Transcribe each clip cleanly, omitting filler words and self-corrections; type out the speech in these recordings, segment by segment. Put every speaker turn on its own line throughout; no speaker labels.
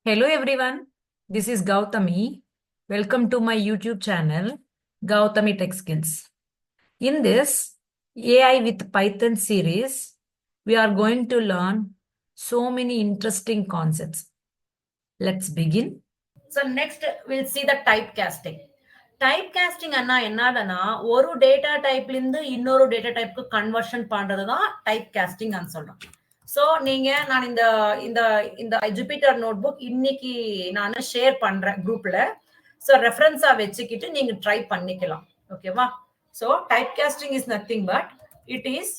Hello everyone, this is Gautami. Welcome to my YouTube channel, Gautami Tech Skills. In this AI with Python series, we are going to learn so many interesting concepts. Let's begin. So next we'll see the typecasting. Typecasting அண்ணா என்னதுன்னா ஒரு data டைப்ல இருந்து இன்னொரு data டைப்க்கு conversion பண்றது தான் type costing சொல்றோம். So நான் இந்த இந்த இந்த ஜூபிட்டர் நோட் புக் இன்னைக்கு நான் ஷேர் பண்றேன் குரூப்ல. ஸோ ரெஃபரன்ஸா வச்சுக்கிட்டு நீங்க ட்ரை பண்ணிக்கலாம். ஓகேவா? So type costing is nothing but it is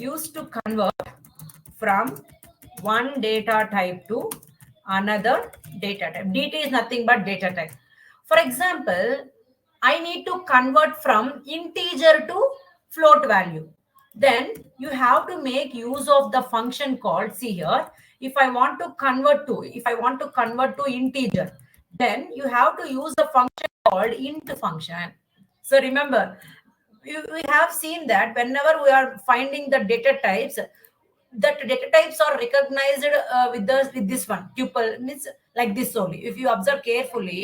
used to convert from one data type to another data type. DT is nothing but data type. For example, I need to convert from integer to float value. Then you have to make use of the function called, see here, if I want to convert to integer, then you have to use the function called int function. So remember, we have seen that whenever we are finding the data types, that data types are recognized with this one tuple, means like this only. If you observe carefully,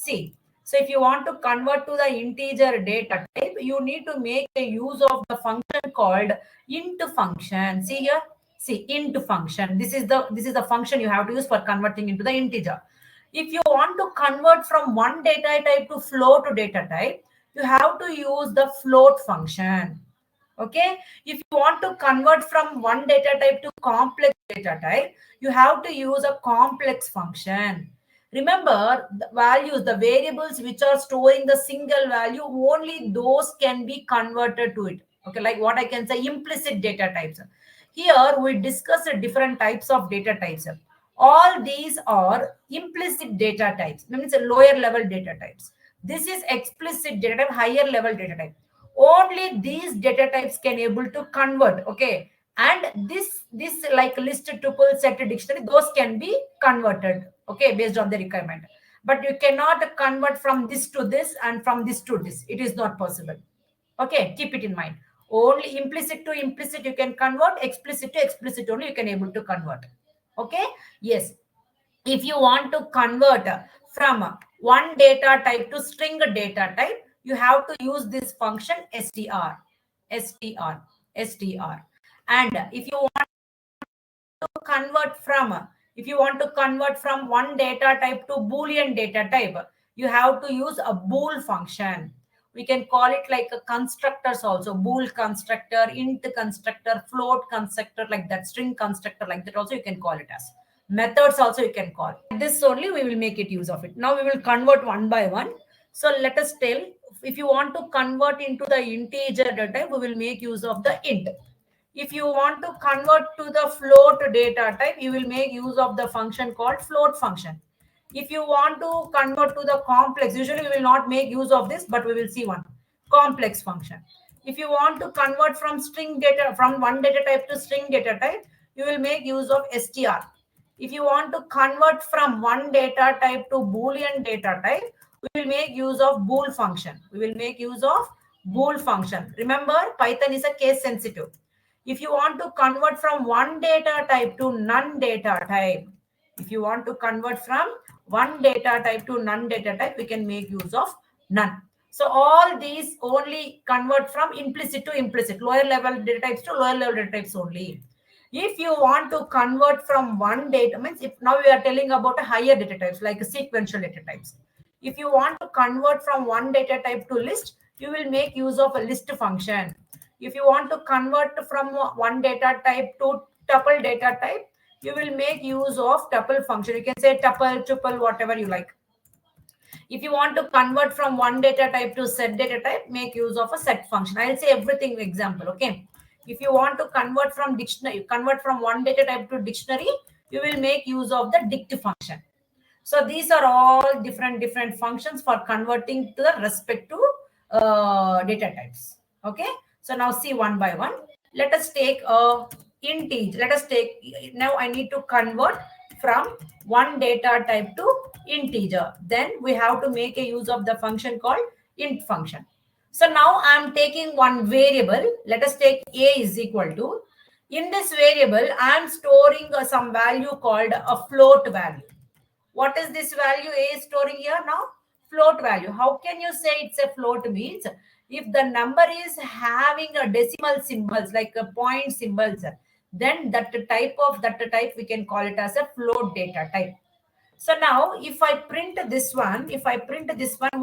see, so if you want to convert to the integer data type, you need to make a use of the function called int function. See here, see, int function, this is the function you have to use for converting into the integer. If you want to convert from one data type to float data type, you have to use the float function. Okay, if you want to convert from one data type to complex data type, you have to use a complex function. Remember, the values, the variables which are storing the single value, only those can be converted to it. Okay, like what I can say, implicit data types. Here we discuss different types of data types. All these are implicit data types, means lower level data types. This is explicit data type, higher level data type. Only these data types can able to convert. Okay, and this like list, tuple, set, dictionary, those can be converted, okay, based on the requirement. But you cannot convert from this to this and from this to this. It is not possible. Okay, keep it in mind. Only implicit to implicit you can convert, explicit to explicit only you can able to convert. Okay, yes. If you want to convert from one data type to string data type, you have to use this function str. And if you want to convert from one data type to Boolean data type, you have to use a bool function. We can call it like a constructors also, bool constructor, int constructor, float constructor, like that, string constructor, like that also you can call it as. Methods also you can call. This only we will make it use of it. Now we will convert one by one. So let us tell, if you want to convert into the integer data type, we will make use of the int. If you want to convert to the float data type, you will make use of the function called float function. If you want to convert to the complex, usually we will not make use of this, but we will see one complex function. If you want to convert from string data, from one data type to string data type, you will make use of str. If you want to convert from one data type to Boolean data type, we will make use of bool function. Remember, Python is a case sensitive. If you want to convert from one data type to none data type, we can make use of none. So all these only convert from implicit to implicit, lower level data types to lower level data types only. If you want to convert from one data, means if now we are telling about a higher data types like sequential data types. If you want to convert from one data type to list, you will make use of a list function. If you want to convert from one data type to tuple data type, you will make use of tuple function. You can say tuple, tuple, whatever you like. If you want to convert from one data type to set data type, make use of a set function. I'll say everything example. Okay, if you want to convert from one data type to dictionary, you will make use of the dict function. So these are all different functions for converting to the respect to data types. Okay, so now see one by one. Let us take a integer. Now I need to convert from one data type to integer. Then we have to make a use of the function called int function. So now I'm taking one variable. Let us take a is equal to, In this variable, I am storing some value called a float value. What is this value A is storing here now? Float value. How can you say it's a float? Means if the number is having a decimal symbols like a point symbols, then that type we can call it as a float data type. So now if I print this one,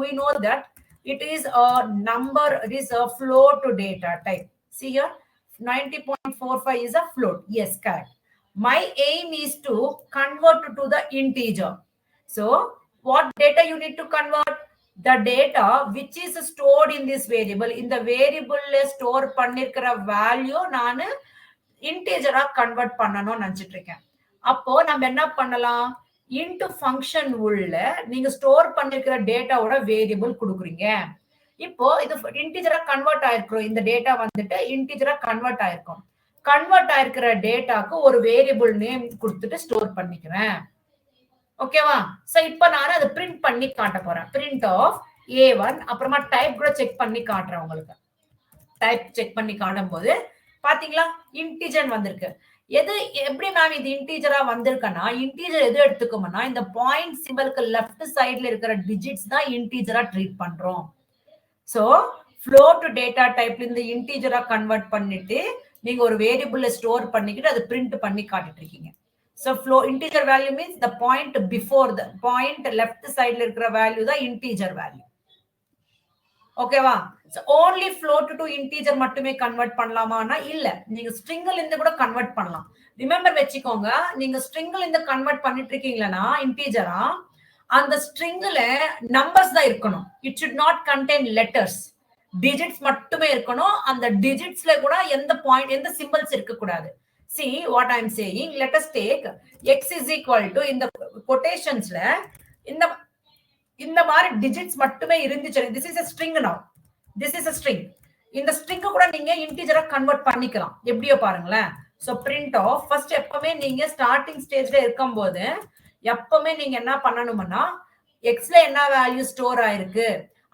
we know that it is a number, it is a float data type. See here, 90.45 is a float. Yes, correct. My aim is to convert to the integer. So what data you need to convert? The data which is stored in this variable. In the variable store பண்ணிருக்கிற value நான் இன்டிஜரா convert பண்ணணும்னு நினைச்சிட்டு இருக்கேன். அப்போ நம்ம என்ன பண்ணலாம்? Into function உள்ள நீங்க ஸ்டோர் பண்ணிருக்கிற டேட்டாவோட வேரியபிள் கொடுக்குறீங்க. இப்போ இது இன்டிஜரா கன்வெர்ட் ஆயிருக்கும். இந்த டேட்டா வந்துட்டு இன்டிஜரா கன்வெர்ட் ஆயிருக்கும். கன்வெர்ட் ஆயிருக்கிற டேட்டாக்கு ஒரு வேரியபிள் நேம் கொடுத்துட்டு ஸ்டோர் பண்ணிக்கிறேன். ஓகேவா? சோ இப்போ நான் அதை பிரிண்ட் பண்ணி காட்ட போறேன். Print of A1. அப்புறமா டைப் கூட செக் பண்ணி காட்டுறேன் உங்களுக்கு. டைப் செக் பண்ணி காட்டும் போது பாத்தீங்களா இன்டிஜர் வந்திருக்கு. எது எப்படி மேம் இது இன்டிஜரா வந்திருக்கனா, இன்டிஜர் எது எடுத்துக்கோம்னா இந்த பாயிண்ட் சிம்பலுக்கு லெஃப்ட் சைடுல இருக்கிற டிஜிட்ஸ் தான் இன்டிஜரா ட்ரீட் பண்றோம். சோ float டேட்டா டைப்ல இருந்து இன்டிஜரா கன்வெர்ட் பண்ணிட்டு நீங்க ஒரு வேரியபிள்ல ஸ்டோர் பண்ணிக்கிட்டு அதை பிரிண்ட் பண்ணி காட்டிட்டு இருக்கீங்க. So integer value means the point before the point left side la irukra value da integer value. Okay va? So only float to integer மட்டுமே convert பண்ணலாமா? இல்ல, நீங்க string ல இருந்து கூட convert பண்ணலாம். Remember வெச்சுக்கோங்க, நீங்க string ல இருந்து convert பண்ணிட்டு இருக்கீங்களா integer-ஆ, அந்த string ல numbers தான் இருக்கணும். It should not contain letters. Digits மட்டுமே இருக்கணும். அந்த digitsல கூட எந்த point எந்த symbols இருக்க கூடாது. See what I am saying. Let us take x is equal to in the quotations la இந்த மாதிரி digits மட்டுமே இருந்துச்சு. This is a string now. This is a string. இந்த string கூட நீங்க இன்டிஜரா கன்வெர்ட் பண்ணிக்கலாம். எப்படியோ பாருங்களேன். So print of first எப்பவுமே நீங்க ஸ்டார்டிங் ஸ்டேஜ்ல இருக்கும்போது எப்பவுமே நீங்க என்ன பண்ணணும்னா x ல என்ன வேல்யூ ஸ்டோர் ஆயிருக்கு,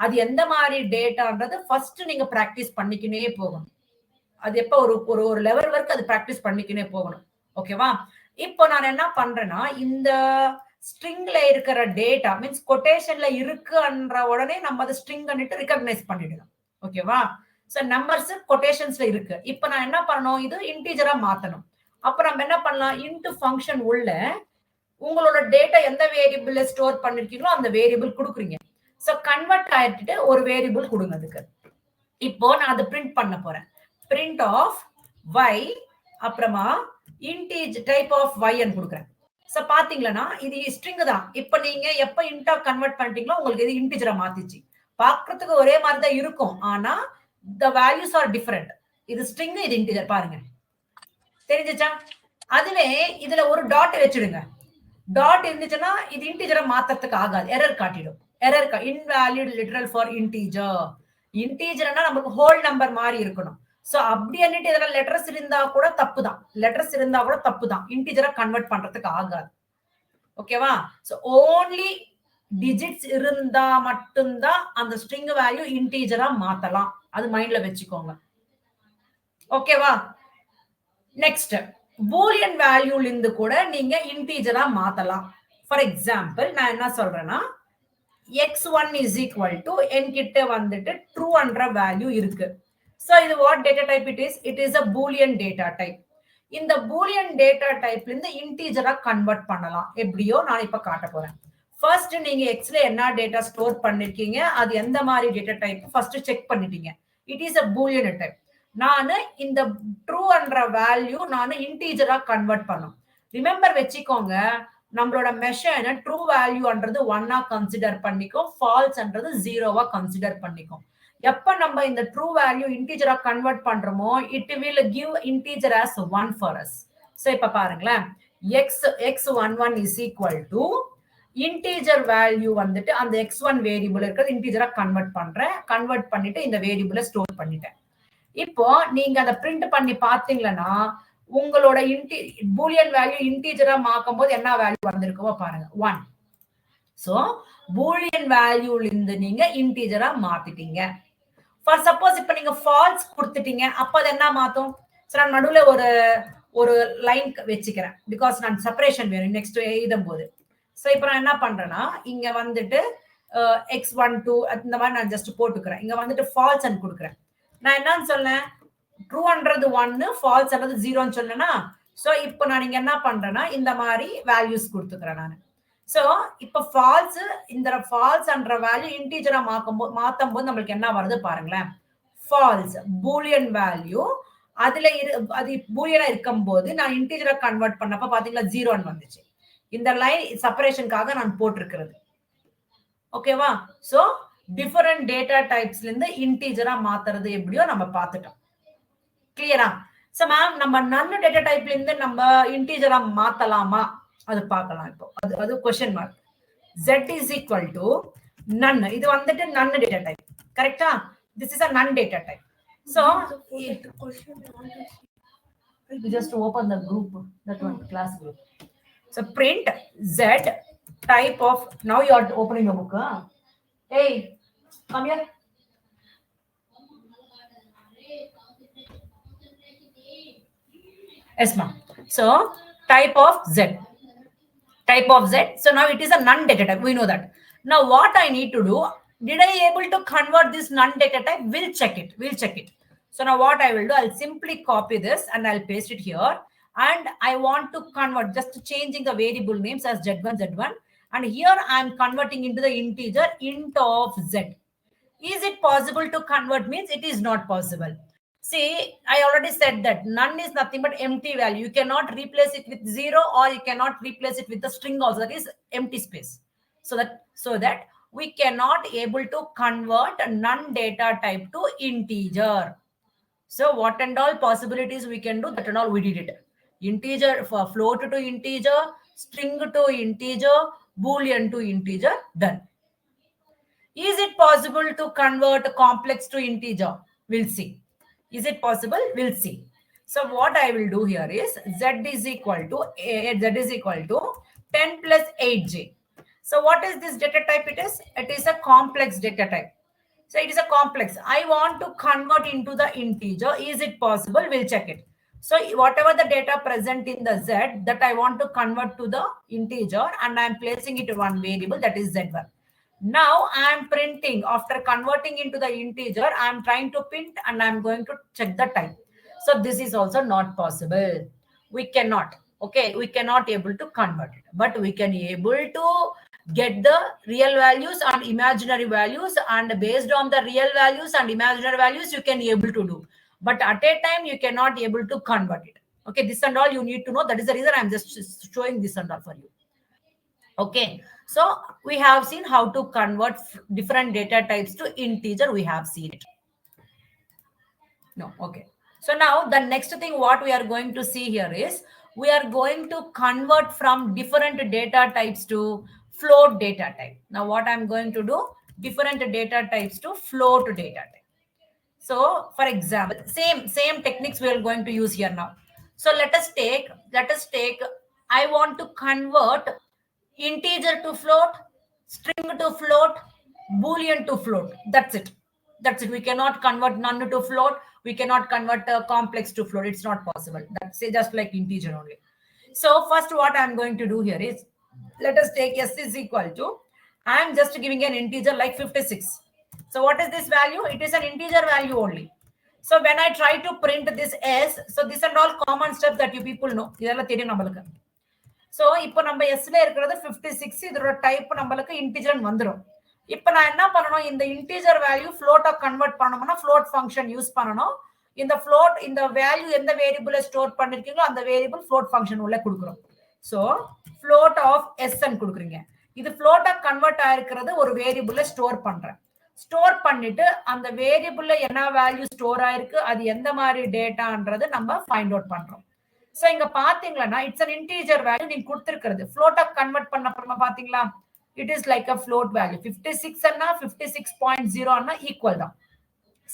அது எந்த மாதிரி டேட்டான்றது ஃபர்ஸ்ட் நீங்க பிராக்டிஸ் பண்ணிக்கினே போகணும். அது எப்ப ஒரு லெவல் வரைக்கும் அது பிராக்டிஸ் பண்ணிக்கினே போகணும். ஓகேவா? இப்போ நான் என்ன பண்றேன்னா இந்த ஸ்ட்ரிங்ல இருக்கிற டேட்டா மீன்ஸ் கொட்டேஷன்ல இருக்குன்ற உடனே நம்ம அதை ஸ்ட்ரிங் பண்ணிட்டு ரெகக்னைஸ் பண்ணிடணும். ஓகேவா? சோ நம்பர்ஸ் கொட்டேஷன்ஸ்ல இருக்கு. இப்போ நான் என்ன பண்ணணும், இது இன்டிஜரா மாத்தணும். அப்ப நம்ம என்ன பண்ணலாம், இன்டு ஃபங்க்ஷன் உள்ள உங்களோட டேட்டா எந்த வேரியபிள்ல ஸ்டோர் பண்ணிருக்கீங்களோ அந்த வேரியபிள் கொடுக்குறீங்க. சோ கன்வெர்ட் ஆயிட்டு ஒரு வேரியபிள் கொடுங்க அதுக்கு. இப்போ நான் அதை பிரிண்ட் பண்ண போறேன். print of y அப்புறமா integer type of y ன்னு கொடுக்கிறேன். சோ பாத்தீங்களா இது string தான். இப்போ நீங்க எப்ப இன்டா கன்வெர்ட் பண்ணிட்டீங்களோ உங்களுக்கு இது இன்டிஜரா மாத்திச்சு. பார்க்கிறதுக்கு ஒரே மாதிரி தான் இருக்கும், ஆனா the values are different. இது string, இது இன்டிஜர். பாருங்க தெரிஞ்சுச்சா? அதுவே இதுல ஒரு டாட் வெச்சிடுங்க. டாட் இருந்துச்சுன்னா இது இன்டிஜரா மாத்தறதுக்கு ஆகாது, எரர் காட்டிடும். Error invalid literal for integer. இன்டிஜர்னா நமக்கு ஹோல் நம்பர் மாதிரி இருக்கணும். சோ அப்படி என்னட்டு இதெல்லாம் லெட்டர்ஸ் இருந்தா கூட தப்பு தான். இன்டிஜரா கன்வெர்ட் பண்றதுக்கு ஆகாது. ஓகேவா? சோ ஓன்லி டிஜிட்ஸ் இருந்தா மட்டும்தான் அந்த ஸ்ட்ரிங் வேல்யூ இன்டிஜரா மாத்தலாம். அது மைண்ட்ல வெச்சுக்கோங்க. ஓகேவா? நெக்ஸ்ட் பூலியன் வேல்யூல இருந்து கூட நீங்க இன்டிஜரா மாத்தலாம். ஃபார் எக்ஸாம்பிள் நான் என்ன சொல்றேன்னா x1 is equal to என்கிட்ட வந்துட்டு ட்ரூ என்ற வேல்யூ இருக்கு. So இது what data type it is? It is a boolean data type. இந்த boolean data typeல இருந்து இன்டிஜரா கன்வெர்ட் பண்ணலாம். எப்படியோ நான் இப்ப காட்ட போறேன். ஃபர்ஸ்ட் நீங்க x ல என்ன டேட்டா ஸ்டோர் பண்ணிருக்கீங்க, அது எந்த மாதிரி டேட்டா டைப் ஃபர்ஸ்ட் செக் பண்ணிட்டீங்க. It is a boolean type. நான் இந்த ட்ரூ என்ற வேல்யூ நான் இன்டிஜரா கன்வெர்ட் பண்ணனும். ரிமெம்பர் வெச்சுக்கோங்க, நம்மளோட மெஷர் ட்ரூ வேல்யூன்றது 1-ஆ கன்சிடர் பண்ணிக்கும், ஃபால்ஸ்ன்றது 0-வா கன்சிடர் பண்ணிக்கும். எப்ப நம்ம இந்த ட்ரூ வேல்யூ இன்டிஜரா கன்வெர்ட் பண்றோமோ it will give integer as 1 for us. So இப்ப பாருங்களேன், x11 is equal to integer value வந்துட்டு அந்த x1 வேரியபிள் இருக்குது இன்டிஜரா கன்வெர்ட் பண்றேன். கன்வெர்ட் பண்ணிட்டு இந்த வேரியபிளை ஸ்டோர் பண்ணிட்டேன். இப்போ நீங்க அதை பிரிண்ட் பண்ணி பாத்தீங்கன்னா உங்களோட பூலியன் வேல்யூ இன்டிஜரா மாக்கும்போது என்ன வேல்யூ வந்திருக்கோ பாருங்க, 1. சோ பூலியன் வேல்யூல இருந்து நீங்க இன்டிஜரா மாத்திட்டீங்க. ஃபார் சப்போஸ் இப்ப நீங்க ஃபால்ஸ் கொடுத்துட்டீங்க, அப்ப அது என்ன மாத்தும், ஸோ நான் நடுவுல ஒரு லைன் வச்சுக்கிறேன் பிகாஸ் நான் செப்பரேஷன் வேணும் நெக்ஸ்ட் எழுதும் போது. ஸோ இப்போ நான் என்ன பண்றேன்னா இங்க வந்துட்டு x12 இந்த மாதிரி நான் ஜஸ்ட் போட்டுக்கிறேன். இங்க வந்துட்டு ஃபால்ஸ் கொடுக்குறேன். நான் என்னன்னு சொன்னேன், ட்ரூன்றது 1, ஃபால்ஸ்ன்றது 0ன்னு சொன்னேன்னா, ஸோ இப்போ நான் இங்க என்ன பண்றேன்னா இந்த மாதிரி வேல்யூஸ் கொடுத்துக்கிறேன் நான். ஸோ இப்போ ஃபால்ஸ் இந்த ஃபால்ஸ்ன்ற வேல்யூ இன்டீஜரா மாத்தும் போது நம்மளுக்கு என்ன வருது பாருங்களேன். ஃபால்ஸ் பூலியன் வேல்யூ அதுல அது பூலியனா இருக்கும் போது நான் இன்டீஜரா கன்வெர்ட் பண்ணப்ப பாத்தீங்களா 0ன்னு வந்துச்சு. இந்த லைன் செப்பரேஷனுக்காக நான் போட்டிருக்கிறது. ஓகேவா? சோ டிஃபரெண்ட் டேட்டா டைப்ஸ்ல இருந்து இன்டீஜரா மாத்துறது எப்படியோ நம்ம பார்த்துட்டோம். கிளியரா? சோ மேம் நம்ம நன் டேட்டா டைப்ல இருந்து நம்ம இன்டீஜரா மாத்தலாமா அது பார்க்கலாம். இப்போ அது question mark. z is equal to none. இது வந்துட்டு none data type. கரெக்ட்டா? This is a none data type. So you just open the group, that one class group. So print z type of, now you are opening a book. Huh? Hey, come here. Yes ma'am. So type of z. Type of z. So now it is a none data type. We know that. Now what I need to do, did I able to convert this none data type? We'll check it. So now what I will do, I'll simply copy this and I'll paste it here. And I want to convert, just changing the variable names as z1. And here I'm converting into the integer int of z. Is it possible to convert? Means it is not possible. See, I already said that none is nothing but empty value. You cannot replace it with 0 or you cannot replace it with the string also. That is empty space. So that we cannot able to convert a none data type to integer. So what and all possibilities we can do, that and all we did it. Integer for float to integer, string to integer, boolean to integer, done. Is it possible to convert a complex to integer? We'll see. Is it possible? We'll see. So what I will do here is z is equal to 10 plus 8j. So what is this data type? It is a complex data type. So it is a complex. I want to convert into the integer. Is it possible? We'll check it. So whatever the data present in the z that I want to convert to the integer, and I'm placing it in one variable, that is z1. Now I'm printing, after converting into the integer, I'm trying to print and I'm going to check the type. So this is also not possible. We cannot. Okay, we cannot able to convert it, but we can able to get the real values and imaginary values, and based on the real values and imaginary values you can able to do, but at a time you cannot able to convert it. Okay, this and all you need to know. That is the reason I'm just showing this and all for you. Okay, so we have seen how to convert different data types to integer. We have seen it. No, okay. So now the next thing what we are going to see here is we are going to convert from different data types to float data type. Now what I'm going to do, different data types to float data type. So for example, same techniques we are going to use here now. So let us take I want to convert integer to float, string to float, boolean to float. That's it. We cannot convert none to float. We cannot convert a complex to float. It's not possible. That's just like integer only. So first what I'm going to do here is, let us take s is equal to, I'm just giving an integer like 56. So what is this value? It is an integer value only. So when I try to print this s, so this and all common steps that you people know. So இப்போ நம்ம sல இருக்கிறது 56, இதோட type நம்மளுக்கு integer வந்துரும். இப்போ நான் என்ன பண்ணணும், இந்த இன்டிஜர் வேல்யூ ஃப்ளோட்டா கன்வெர்ட் பண்ணனும்னா ஃப்ளோட் ஃபங்க்ஷன் யூஸ் பண்ணனும். இந்த ஃப்ளோட், இந்த வேல்யூ எந்த வேரியபிள்ல ஸ்டோர் பண்ணிருக்கீங்களோ அந்த வேரியபிள் ஃப்ளோட் ஃபங்க்ஷன் உள்ள கொடுக்கிறோம். சோ ஃப்ளோட் ஆஃப் s ன்னு கொடுக்குறீங்க. இது ஃப்ளோட்டா கன்வெர்ட் ஆயிருக்கிறது ஒரு வேரியபிள்ல ஸ்டோர் பண்றேன். ஸ்டோர் பண்ணிட்டு அந்த வேரியபிள்ல என்ன வேல்யூ ஸ்டோர் ஆயிருக்கு, அது எந்த மாதிரி டேட்டான்றது நம்ம ஃபைண்ட் அவுட் பண்றோம். சோ இங்க பாத்தீங்கன்னா இட்ஸ் an integer வேல்யூ நீங்க கொடுத்திருக்கிறது ஃப்ளோட்டா கன்வெர்ட் பண்ண அப்புறமா பாத்தீங்களா, it is like a float value. 56 அண்ணா 56.0 அண்ணா ஈக்குவல் தான்,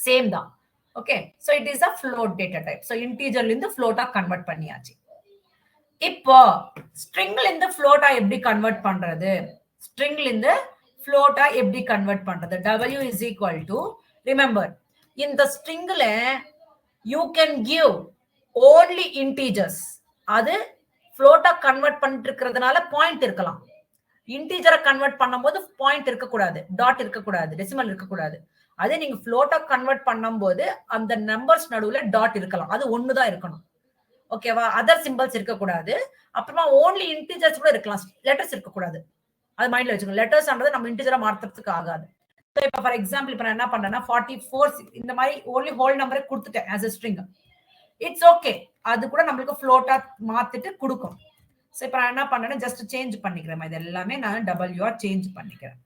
சேம் தான். Okay, so it is a float data type. So இன்டிஜர்ல இருந்து ஃப்ளோட்டா கன்வெர்ட் பண்ணியாச்சு. இப்போ ஸ்ட்ரிங்ல இருந்து ஃப்ளோட்டா எப்படி கன்வெர்ட் பண்றது, ஸ்ட்ரிங்ல இருந்து ஃப்ளோட்டா எப்படி கன்வெர்ட் பண்றது? w is equal to, remember இந்த ஸ்ட்ரிங்ல you can give only integers. அது float convert பண்ணிட்டு இருக்கிறதுனால பாயிண்ட் இருக்கலாம். இன்டீஜரை கன்வெர்ட் பண்ணும்போது பாயிண்ட் இருக்கக்கூடாது, டாட் இருக்கக்கூடாது, டெசிமல் இருக்கக்கூடாது. அதே நீங்க ஃப்ளோட்டா கன்வெர்ட் பண்ணும்போது அந்த நம்பர்ஸ் நடுவுல டாட் இருக்கலாம். அது ஒண்ணுதான் இருக்கணும். ஓகேவா? அதர் சிம்பிள்ஸ் இருக்கக்கூடாது. அப்புறமா ஓன்லி இன்டீஜர்ஸ் கூட இருக்கலாம். லெட்டர்ஸ் இருக்கக்கூடாது. அது மைண்ட்ல வச்சுக்கோங்க. லெட்டர்ஸ்ன்றது நம்ம இன்டீஜரா மாத்துறதுக்கு ஆகாது. இப்போ ஃபார் எக்ஸாம்பிள் இப்போ நான் என்ன பண்ணேன்னா 44 இந்த மாதிரி ஓன்லி ஹோல் நம்பரை கொடுத்துட்டேன் as a string. It's okay. அது கூட நம்மளுக்கு ஃப்ளோட்டா மாத்திட்டு கொடுக்கும். ஸோ இப்போ நான் என்ன பண்ணேன்னா ஜஸ்ட் சேஞ்ச் பண்ணிக்கிறேன். இது எல்லாமே நான் WR சேஞ்ச் பண்ணிக்கிறேன்.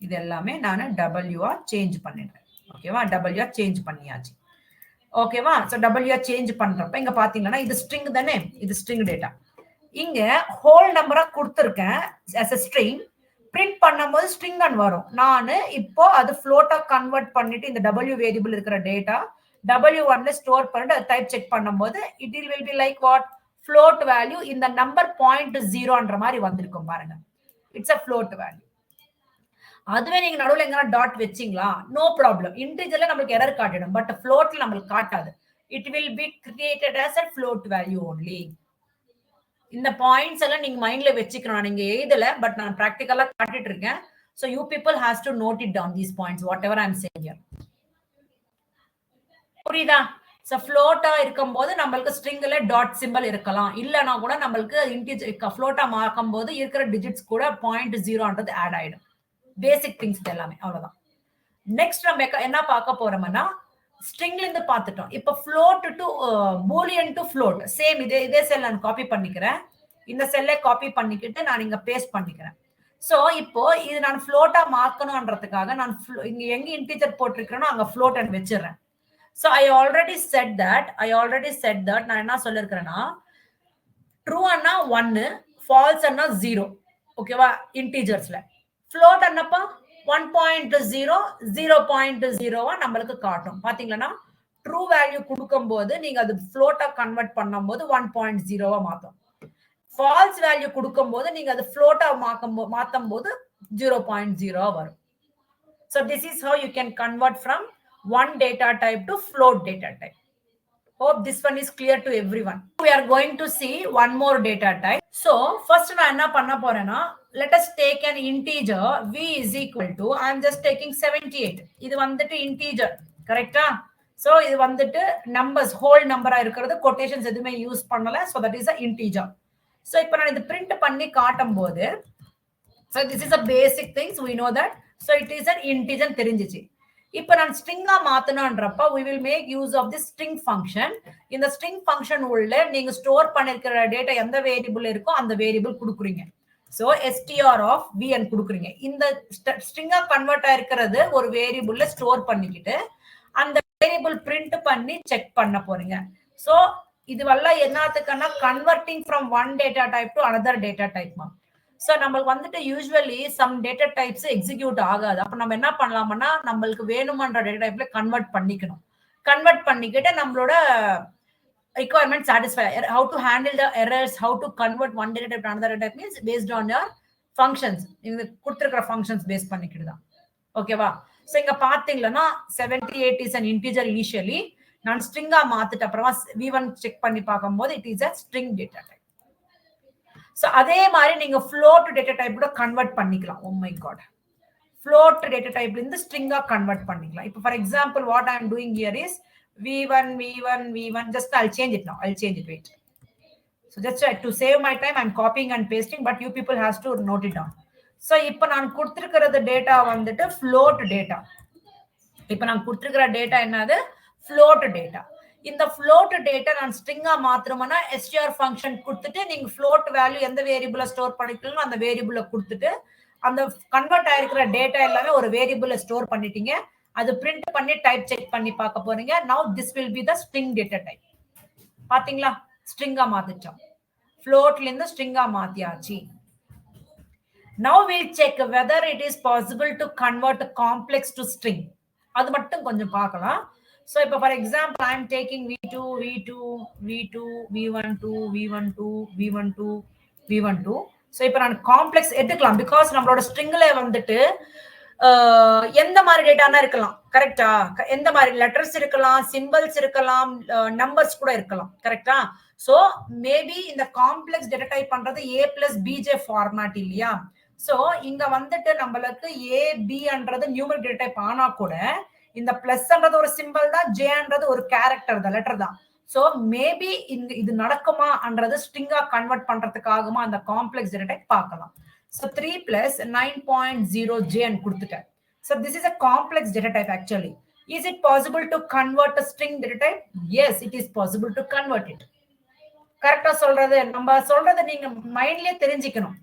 இது எல்லாமே நான் WR சேஞ்ச் பண்ணிடுறேன். ஓகேவா? WR சேஞ்ச் பண்ணியாச்சு. ஓகேவா? ஸோ WR சேஞ்ச் பண்றப்ப இங்க பாத்தீங்கன்னா இது ஸ்ட்ரிங் தானே, இது ஸ்ட்ரிங் டேட்டா. இங்க ஹோல் நம்பரா கொடுத்துருக்கேன் as a string. பிரிண்ட் பண்ணும்போது ஸ்ட்ரிங் வரும். நான் இப்போ அது ஃப்ளோட்டா கன்வெர்ட் பண்ணிட்டு இந்த W வேரியபிள் இருக்கிற டேட்டா W1 ஸ்டோர் பண்ணிட்டு டைப் செக் பண்ணும்போது it will be like what float value இந்த நம்பர் 0.0ன்ற மாதிரி வந்திருக்கும் பாருங்க. It's a float value. அதுவே நீங்க நடுவுல எங்கனா டாட் வெச்சீங்களா நோ ப்ராப்ளம். இன்டிஜர்ல நமக்கு எரர் காட்டிடும். பட் ஃப்ளோட்ல நமக்கு காட்டாது. It will be created as a float value only. இந்த பாயிண்ட்ஸ் எல்லாம் நீங்க மைண்ட்ல வெச்சுக்கணும். நீங்க எழுதல பட் நான் பிராக்டிகலா காட்டிட்டு இருக்கேன். So you people has to note it down these points whatever I am saying here. புரியுதா? சோ ஃப்ளோட்டா இருக்கும்போது நமக்கு ஸ்ட்ரிங்ல டாட் சிம்பல் இருக்கலாம். இல்லனா கூட நமக்கு இன்டிஜர் ஃப்ளோட்டா மாக்கும்போது இருக்கிற டிஜிட்ஸ் கூட 0.0ன்றது ஆட் ஆயிடும். பேசிக் திங்ஸ் எல்லாமே அவ்வளவுதான். நெக்ஸ்ட் நம்ம என்ன பார்க்க போறோம்னா ஸ்ட்ரிங்ல இருந்து பார்த்துட்டோம். இப்போ float to Boolean to float same இதே செல் நான் காப்பி பண்ணிக்கிறேன். இந்த செல்லை காப்பி பண்ணிக்கிட்டு நான் இங்க பேஸ்ட் பண்ணிக்கிறேன். சோ இப்போ இது நான் ஃப்ளோட்டா மாக்கணும்ன்றதுக்காக நான் இங்க எங்க இன்டிஜர் போட்டிருக்கேனோ அங்க ஃப்ளோட் அண்ட் வெச்சிரேன். So I already said that நான் என்ன சொல்லிருக்கேன்னா ட்ரூ அண்ணா 1 ஃபால்ஸ் அண்ணா 0 ஓகேவா இன்டிஜர்ஸ்ல ஃப்ளோட் அண்ணப்பா 1.0 0.0 நம்மளுக்கு காட்டும். பாத்தீங்களா ட்ரூ வேல்யூ கொடுக்கும்போது நீங்க அது ஃப்ளோட்டா கன்வெர்ட் பண்ணும்போது 1.0 மாத்தும். ஃபால்ஸ் வேல்யூ கொடுக்கும்போது நீங்க அது ஃப்ளோட்டா மாத்தும் போது 0.0 வரும். So this is how you can convert from one data type to float data type. Hope this one is clear to everyone. We are going to see one more data type. So first நான் என்ன பண்ண போறேன்னா let us take an integer v is equal to I am just taking 78. இது வந்துட்டு integer கரெக்ட்டா? So இது வந்துட்டு numbers whole number-ஆ இருக்குது quotations எதுமே யூஸ் பண்ணல. So that is a integer. So இப்போ நான் இது print பண்ணி காட்டும்போது so this is a basic things we know that. So it is an integer தெரிஞ்சிச்சு. இப்போ நான் ஸ்ட்ரிங்கா மாத்தணும்ன்றப்ப we will make use of this string function. இந்த string function உள்ள நீங்க ஸ்டோர் பண்ணிருக்கிற டேட்டா எந்த வேரியபிள் இருக்கோ அந்த வேரியபிள் கொடுக்குறீங்க. சோ str of v ன்னு கொடுக்குறீங்க. இந்த ஸ்ட்ரிங்கா கன்வெர்ட் ஆயிருக்கிறது ஒரு வேரியபிள்ல ஸ்டோர் பண்ணிக்கிட்டு அந்த வேரியபிள் பிரிண்ட் பண்ணி செக் பண்ண போறீங்க. சோ இதுவெல்லாம் என்னத்துக்குன்னா converting from one data type to another data type மா. சோ நம்மளுக்கு வந்துட்டு usually some data types execute ஆகாது. அப்ப நம்ம என்ன பண்ணலாம்னா நம்மளுக்கு வேணுமன்ற டேட்டா டைப்ல கன்வெர்ட் பண்ணிக்கணும். கன்வெர்ட் பண்ணிக்கிட்டு நம்மளோட requirement satisfy how to handle the errors, how to convert one data type to another data type means based on your functions. இந்த கொடுத்திருக்கிற functions பேஸ் பண்ணிக்கிட்டு தான். ஓகேவா? சோ இங்க பாத்தீங்கன்னா 78 is an integer initially. நான் ஸ்ட்ரிங்கா மாத்திட்ட அப்புறமா v1 செக் பண்ணி பார்க்கும்போது it is a string data type. So அதே மாதிரி நீங்க float data type கூட கன்வெர்ட் பண்ணிக்கலாம். Oh my god. Float data type இருந்து ஸ்ட்ரிங்கா கன்வெர்ட் பண்ணிக்கலாம். இப்போ for example what I am doing here is v1 just I'll change it now. Wait. So just to save my time I'm copying and pasting but you people has to note it down. So இப்போ நான் கொடுத்திருக்கிறது data வந்துட்டு float data. இப்போ நான் கொடுத்திருக்கிற data என்னது float data. இந்த float data நான் ஸ்ட்ரிங்கா மாத்திரமனா str ஃபங்க்ஷன் கொடுத்துட்டு நீங்க float வேல்யூ எந்த வேரியபிள்ல ஸ்டோர் பண்ணிக்கலாம் அந்த வேரியபிள்ல கொடுத்துட்டு அந்த கன்வெர்ட் ஆயிருக்கிற டேட்டா எல்லாமே ஒரு வேரியபிள்ல ஸ்டோர் பண்ணிட்டீங்க. அது பிரிண்ட் பண்ணி டைப் செக் பண்ணி பார்க்க போறீங்க. now this will be the string data type. பாத்தீங்களா ஸ்ட்ரிங்கா மாத்திட்டோம். floatல இருந்து ஸ்ட்ரிங்கா மாத்தியாச்சு. now we'll check whether it is possible to convert a complex to string. அது மட்டும் கொஞ்சம் பார்க்கலாம். So இப்போ for example I am taking v2 v12 so இப்போ நான் காம்ப்ளெக்ஸ் எடுத்துக்கலாம் because நம்மளோட ஸ்ட்ரிங்ல வந்துட்டு எந்த மாதிரி டேட்டானா இருக்கலாம், கரெக்டா? எந்த மாதிரி லெட்டர்ஸ் இருக்கலாம், சிம்பிள்ஸ் இருக்கலாம், நம்பர்ஸ் கூட இருக்கலாம், கரெக்டா? சோ மேபி இந்த காம்ப்ளெக்ஸ் டேட்டா டைப் பண்றது A பிளஸ் பிஜே ஃபார்மேட் இல்லையா? சோ இங்க வந்துட்டு நம்மளுக்கு ABன்றது நியூமரிக் டேட்டா டைப் ஆனா கூட இந்த பிளஸ்ன்றது ஒரு சிம்பிள் தான், ஜேன்றது ஒரு கேரக்டர் தான், லெட்டர் தான். சோ மேபி இது நடக்குமான்றது ஸ்ட்ரிங்கா கன்வெர்ட் பண்றதுக்காகமா அந்த காம்ப்ளெக்ஸ் டேட்டா டைப் பார்க்கலாம். So 3 plus 9.0j and கொடுத்துட்டேன். So this is a complex data type actually. Is it possible to convert a string data type? Yes, it is possible to convert it. கரெக்டா சொல்றது நம்ம சொல்றது நீங்க மைண்ட்லயே தெரிஞ்சுக்கணும்.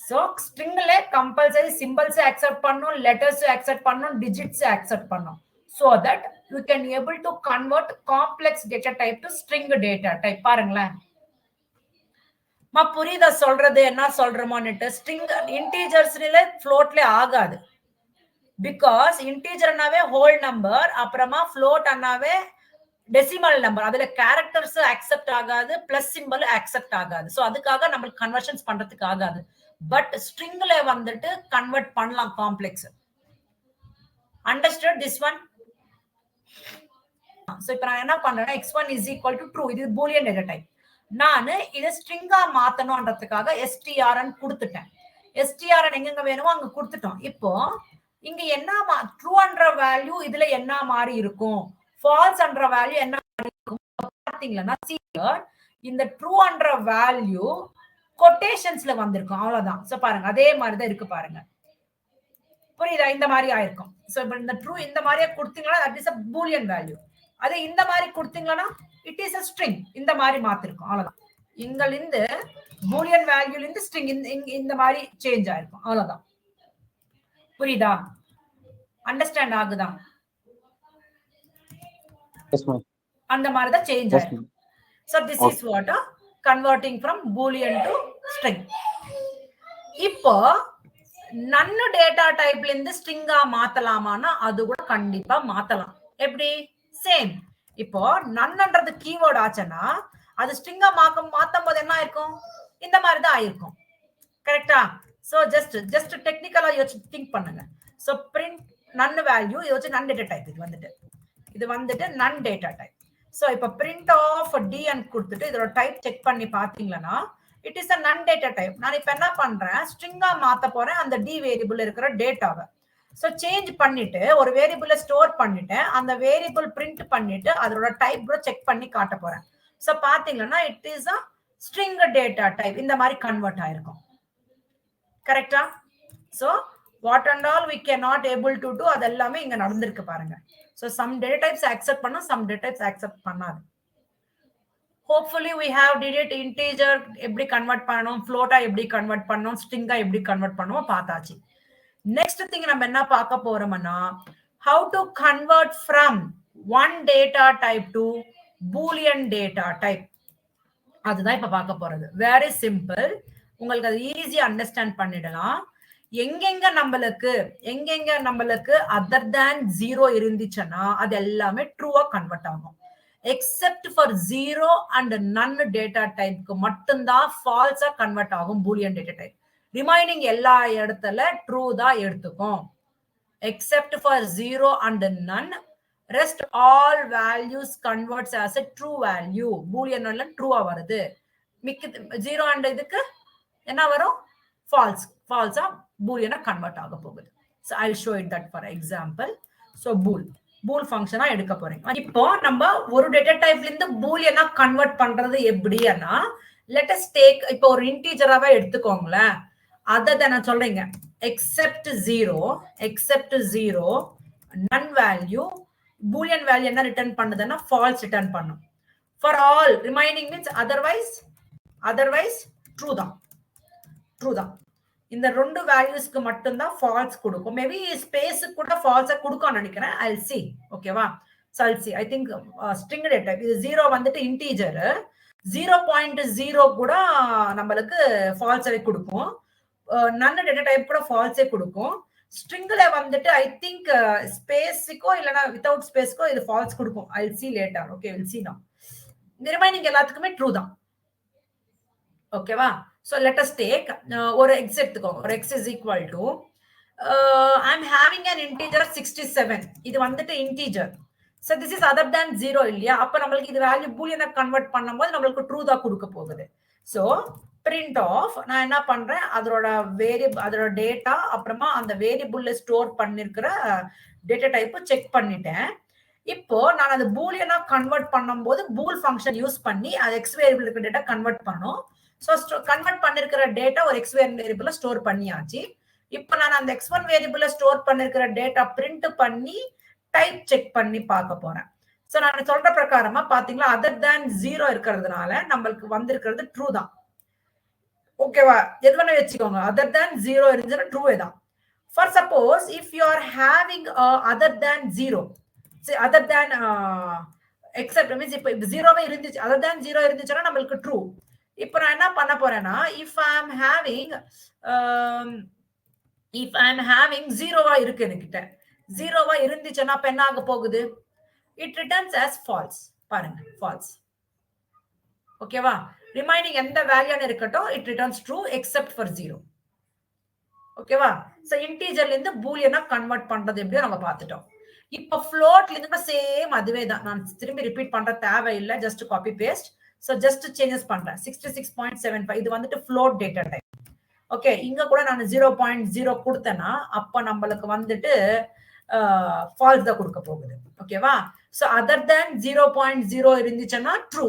So ஸ்ட்ரிங்ல compulsory symbols accept பண்ணனும், letters accept பண்ணனும், digits accept பண்ணனும். So that you can able to convert complex data type to string data type. பாருங்களேன். புரியுதா சொல்றது என்ன சொல்றோமோன்னுட்டு? ஸ்ட்ரிங் இன்டீஜர்ஸ்ல ஃப்ளோட்ல ஆகாது. பிகாஸ் இன்டீஜர்னாவே ஹோல் நம்பர், அப்புறமா ஃப்ளோட் அண்ணாவே டெசிமல் நம்பர். அதுல கேரக்டர்ஸ் அக்செப்ட் ஆகாது, பிளஸ் சிம்பிள் அக்செப்ட் ஆகாது. சோ அதுக்காக நம்மளுக்கு கன்வர்ஷன்ஸ் பண்றதுக்கு ஆகாது. பட் ஸ்ட்ரிங்ல வந்துட்டு கன்வெர்ட் பண்ணலாம் complex. Understood this one? So இப்போ நான் என்ன பண்றேன்னா x1 is equal to true. இது பூலியன் டேட்டா டைப். நான் இதை ஸ்ட்ரிங்கா மாத்தணும்ன்றதுக்காக strn கொடுத்துட்டேன். strn எங்க வேணுமோ அங்க கொடுத்துட்டோம். இப்போ இங்க என்ன ட்ரூன்ற வேல்யூ இதுல என்ன மாதிரி இருக்கும், ஃபால்ஸ்ன்ற வேல்யூ என்ன மாதிரி இருக்கும் பாத்தீங்கன்னா, இந்த ட்ரூன்ற வேல்யூ கொட்டேஷன்ஸ்ல வந்திருக்கும், அவ்வளவுதான். சோ பாருங்க அதே மாதிரி தான் இருக்கு பாருங்க, புரியுதா? இந்த மாதிரி ஆயிருக்கும். சோ இப்போ இந்த ட்ரூ இந்த மாதிரியே கொடுத்தீங்கன்னா that is a Boolean value. அதே இந்த மாதிரி கொடுத்தீங்கன்னா இட் இஸ் a ஸ்ட்ரிங். இந்த மாதிரி மாத்திருக்கும், அவ்வளவுதான். இங்கிருந்து பூலியன் வேல்யூல இருந்து ஸ்ட்ரிங் இந்த மாதிரி சேஞ்ச் ஆயிருக்கும், அவ்வளவுதான். புரியுதா? அண்டர்ஸ்டாண்ட் ஆகுதா? அந்த மாதிரி தான் சேஞ்ச் ஆயிருக்கும். So this is what converting from boolean to string. இப்போ நன்னு டேட்டா டைப்ல இருந்து ஸ்ட்ரிங்கா மாத்தலாமான்னா அது கூட கண்டிப்பா மாத்தலாம். எப்படி? சேம். இப்போ நன்ன்றது கீவேர்ட் ஆச்சுன்னா அது ஸ்ட்ரிங்கா மாத்தும் போது என்ன ஆயிருக்கும்? இந்த மாதிரி தான் ஆயிருக்கும், கரெக்டா? சோ ஜஸ்ட் டெக்னிக்கலா யோசிச்சு திங்க் பண்ணுங்க. சோ பிரிண்ட் நன் வேல்யூ, இது வச்சு நன் டேட்டா டைப். இது வந்துட்டு நன் டேட்டா டைப். சோ இப்போ பிரிண்ட் ஆஃப் டி அண்ட் கொடுத்துட்டு இதோட டைப் செக் பண்ணி பாத்தீங்கன்னா it is a non data type. நான் இப்ப என்ன பண்றேன், ஸ்ட்ரிங்கா மாத்த போறேன் அந்த டி வேரியபிள் இருக்கிற டேட்டாவை. சோ சேஞ்ச் பண்ணிட்டு ஒரு வேரியபிளை ஸ்டோர் பண்ணிட்டு அந்த வேரியபிள் பிரிண்ட் பண்ணிட்டு அதோட டைப் கூட செக் பண்ணி காட்ட போறேன். சோ பாத்தீங்கன்னா it is a string data type. இந்த மாதிரி கன்வெர்ட் ஆயிருக்கும், கரெக்டா? So what and all we cannot able to do அது எல்லாமே இங்க நடந்திருக்கு பாருங்க. So some data types accept பண்ணா some data types accept பண்ணாது. Hopefully we have did it. integer எப்படி கன்வெர்ட் பண்ணனும், float-ஆ எப்படி கன்வெர்ட் பண்ணனும், string-ஆ எப்படி கன்வெர்ட் பண்ணுவோம் பார்த்தாச்சு. நெக்ஸ்ட் திங் நம்ம என்ன பார்க்க போறோம்னா how to convert from one data type to boolean data type. அதுதான் இப்ப பார்க்க போறது. வெரி சிம்பிள், உங்களுக்கு அது ஈஸியா அண்டர்ஸ்டாண்ட் பண்ணிடலாம். எங்கெங்க நம்மளுக்கு அதர் தேன் 0 இருந்துச்சுன்னா அது எல்லாமே ட்ரூவா கன்வெர்ட் ஆகும். Except for 0 and none data டைப்க்கு மட்டும்தான் ஃபால்ஸா கன்வெர்ட் ஆகும் பூலியன் டேட்டா டைப். ரிமைனிங் எல்லா இடத்துல ட்ரூ தான் எடுத்துக்கும். Except for 0 and none, rest all values converts as a true value. Boolean ட்ரூவா வருது, மிக்க 0 அண்ட் இதுக்கு என்ன வரும்? ஃபால்ஸா பூலியனா கன்வெர்ட் ஆக போகுது. So I'll show it that for example. So bool ஃபங்க்ஷனா எடுக்க போறேன். இப்போ நம்ம ஒரு டேட்டா டைப்ல இருந்து பூலியனா கன்வெர்ட் பண்றது எப்படின்னா, let us take இப்போ ஒரு இன்டிஜராவே எடுத்துக்கோங்களேன். அத நான் சொல்றேங்க, except 0 none value boolean value என்ன ரிட்டர்ன் பண்ணுதுன்னா false ரிட்டர்ன் பண்ணும். for all remaining means otherwise true தான். இந்த ரெண்டு வேல்யூஸ்க்கு மட்டும் தான் ஃபால்ஸ் கொடுக்கும். மேபி ஸ்பேஸ்க்கு கூட ஃபால்ஸா கொடுக்கும்னு நினைக்கிறேன். I'll see. ஓகேவா? So I'll see. I think string data இது 0 வந்துட்டு இன்டிஜர், 0.0 கூட நம்மளுக்கு ஃபால்ஸாவே கொடுக்கும். நன் டேட்டா டைப் கூட ஃபால்ஸே கொடுக்கும். ஸ்ட்ரிங்ல வந்துட்டு ஐ திங்க் ஸ்பேஸ்க்கோ இல்லனா வித்அவுட் ஸ்பேஸ்க்கோ இது ஃபால்ஸ் கொடுக்கும். I'll see later. Okay, we'll see now. Remaining எல்லாத்துக்குமே ட்ரூ தான். ஓகேவா? So let us take ஒரு x எடுத்துக்கோங்க. ஒரு x is equal to I'm having an integer 67. இது வந்துட்டு integer. So this is other than 0 இல்லையா? அப்ப நம்மளுக்கு இது வேல்யூ பூலியனை கன்வெர்ட் பண்ணும்போது நம்மளுக்கு ட்ரூ தான் கொடுக்க போகுது. So print off நான் என்ன பண்றேன், அதோட அதோட டேட்டா அப்புறமா அந்த வேரியபிள்ல ஸ்டோர் பண்ணிருக்கிற டேட்டா டைப் செக் பண்ணிட்டேன். இப்போ நான் அது பூலியனா கன்வெர்ட் பண்ணும்போது பூல் ஃபங்க்ஷன் யூஸ் பண்ணி அது எக்ஸ் வேரியபிள் இருக்கிற டேட்டா கன்வெர்ட் பண்ணணும். ஸோ கன்வெர்ட் பண்ணிருக்கிற டேட்டா ஒரு எக்ஸ் வேரியபிள்ல ஸ்டோர் பண்ணியாச்சு. இப்போ நான் அந்த x1 வேரியபிள்ல ஸ்டோர் பண்ணிருக்கிற டேட்டா பிரிண்ட் பண்ணி டைப் செக் பண்ணி பார்க்க போறேன். சோ நான் சொல்ற பிரகாரமா பாத்தீங்களா, அதர் தேன் 0 இருக்கிறதுனால நம்மளுக்கு வந்திருக்கிறது ட்ரூ தான். ஓகேவா? எது வேணா வச்சுக்கோங்க, அதர் தேன் 0 இருந்துச்சுன்னா ட்ரூ தான். For suppose if you are having other than 0, other than except means இப்போ 0வே இருந்துச்சு, அதர் தேன் 0 இருந்துச்சுன்னா நம்மளுக்கு ட்ரூ. இப்போ நான் என்ன பண்ண போறேன்னா, இஃப் ஐ அம் ஹேவிங் 0வா இருக்கு என்கிட்ட, 0வா இருந்துச்சுன்னா அப்ப என்ன ஆக போகுது, இட் ரிட்டர்ன்ஸ் as false. பாருங்க, false. ஓகேவா? ரிமைனிங் எந்த வேல்யூன்னு இருக்கட்டும், it returns true except for 0. ஓகேவா? சோ இன்டிஜர்ல இருந்து பூலியனா கன்வெர்ட் பண்றது எப்படியோ நம்ம பார்த்துட்டோம். இப்போ ஃப்ளோட்ல இருந்து சேம் அதுவே தான். நான் திரும்பி ரிப்பீட் பண்ற தேவையில்லை, just copy paste. So just changes பண்றேன். 66.75 இது வந்துட்டு ஃப்ளோட் டேட்டா டைப். ஓகே, இங்க கூட நான் 0.0 கொடுத்தேன்னா அப்ப நம்மளுக்கு வந்துட்டு ஃபால்ஸ் தான் கொடுக்க போகுது. ஓகேவா? சோ அதர் தேன் 0.0 இருந்துச்சுன்னா ட்ரூ,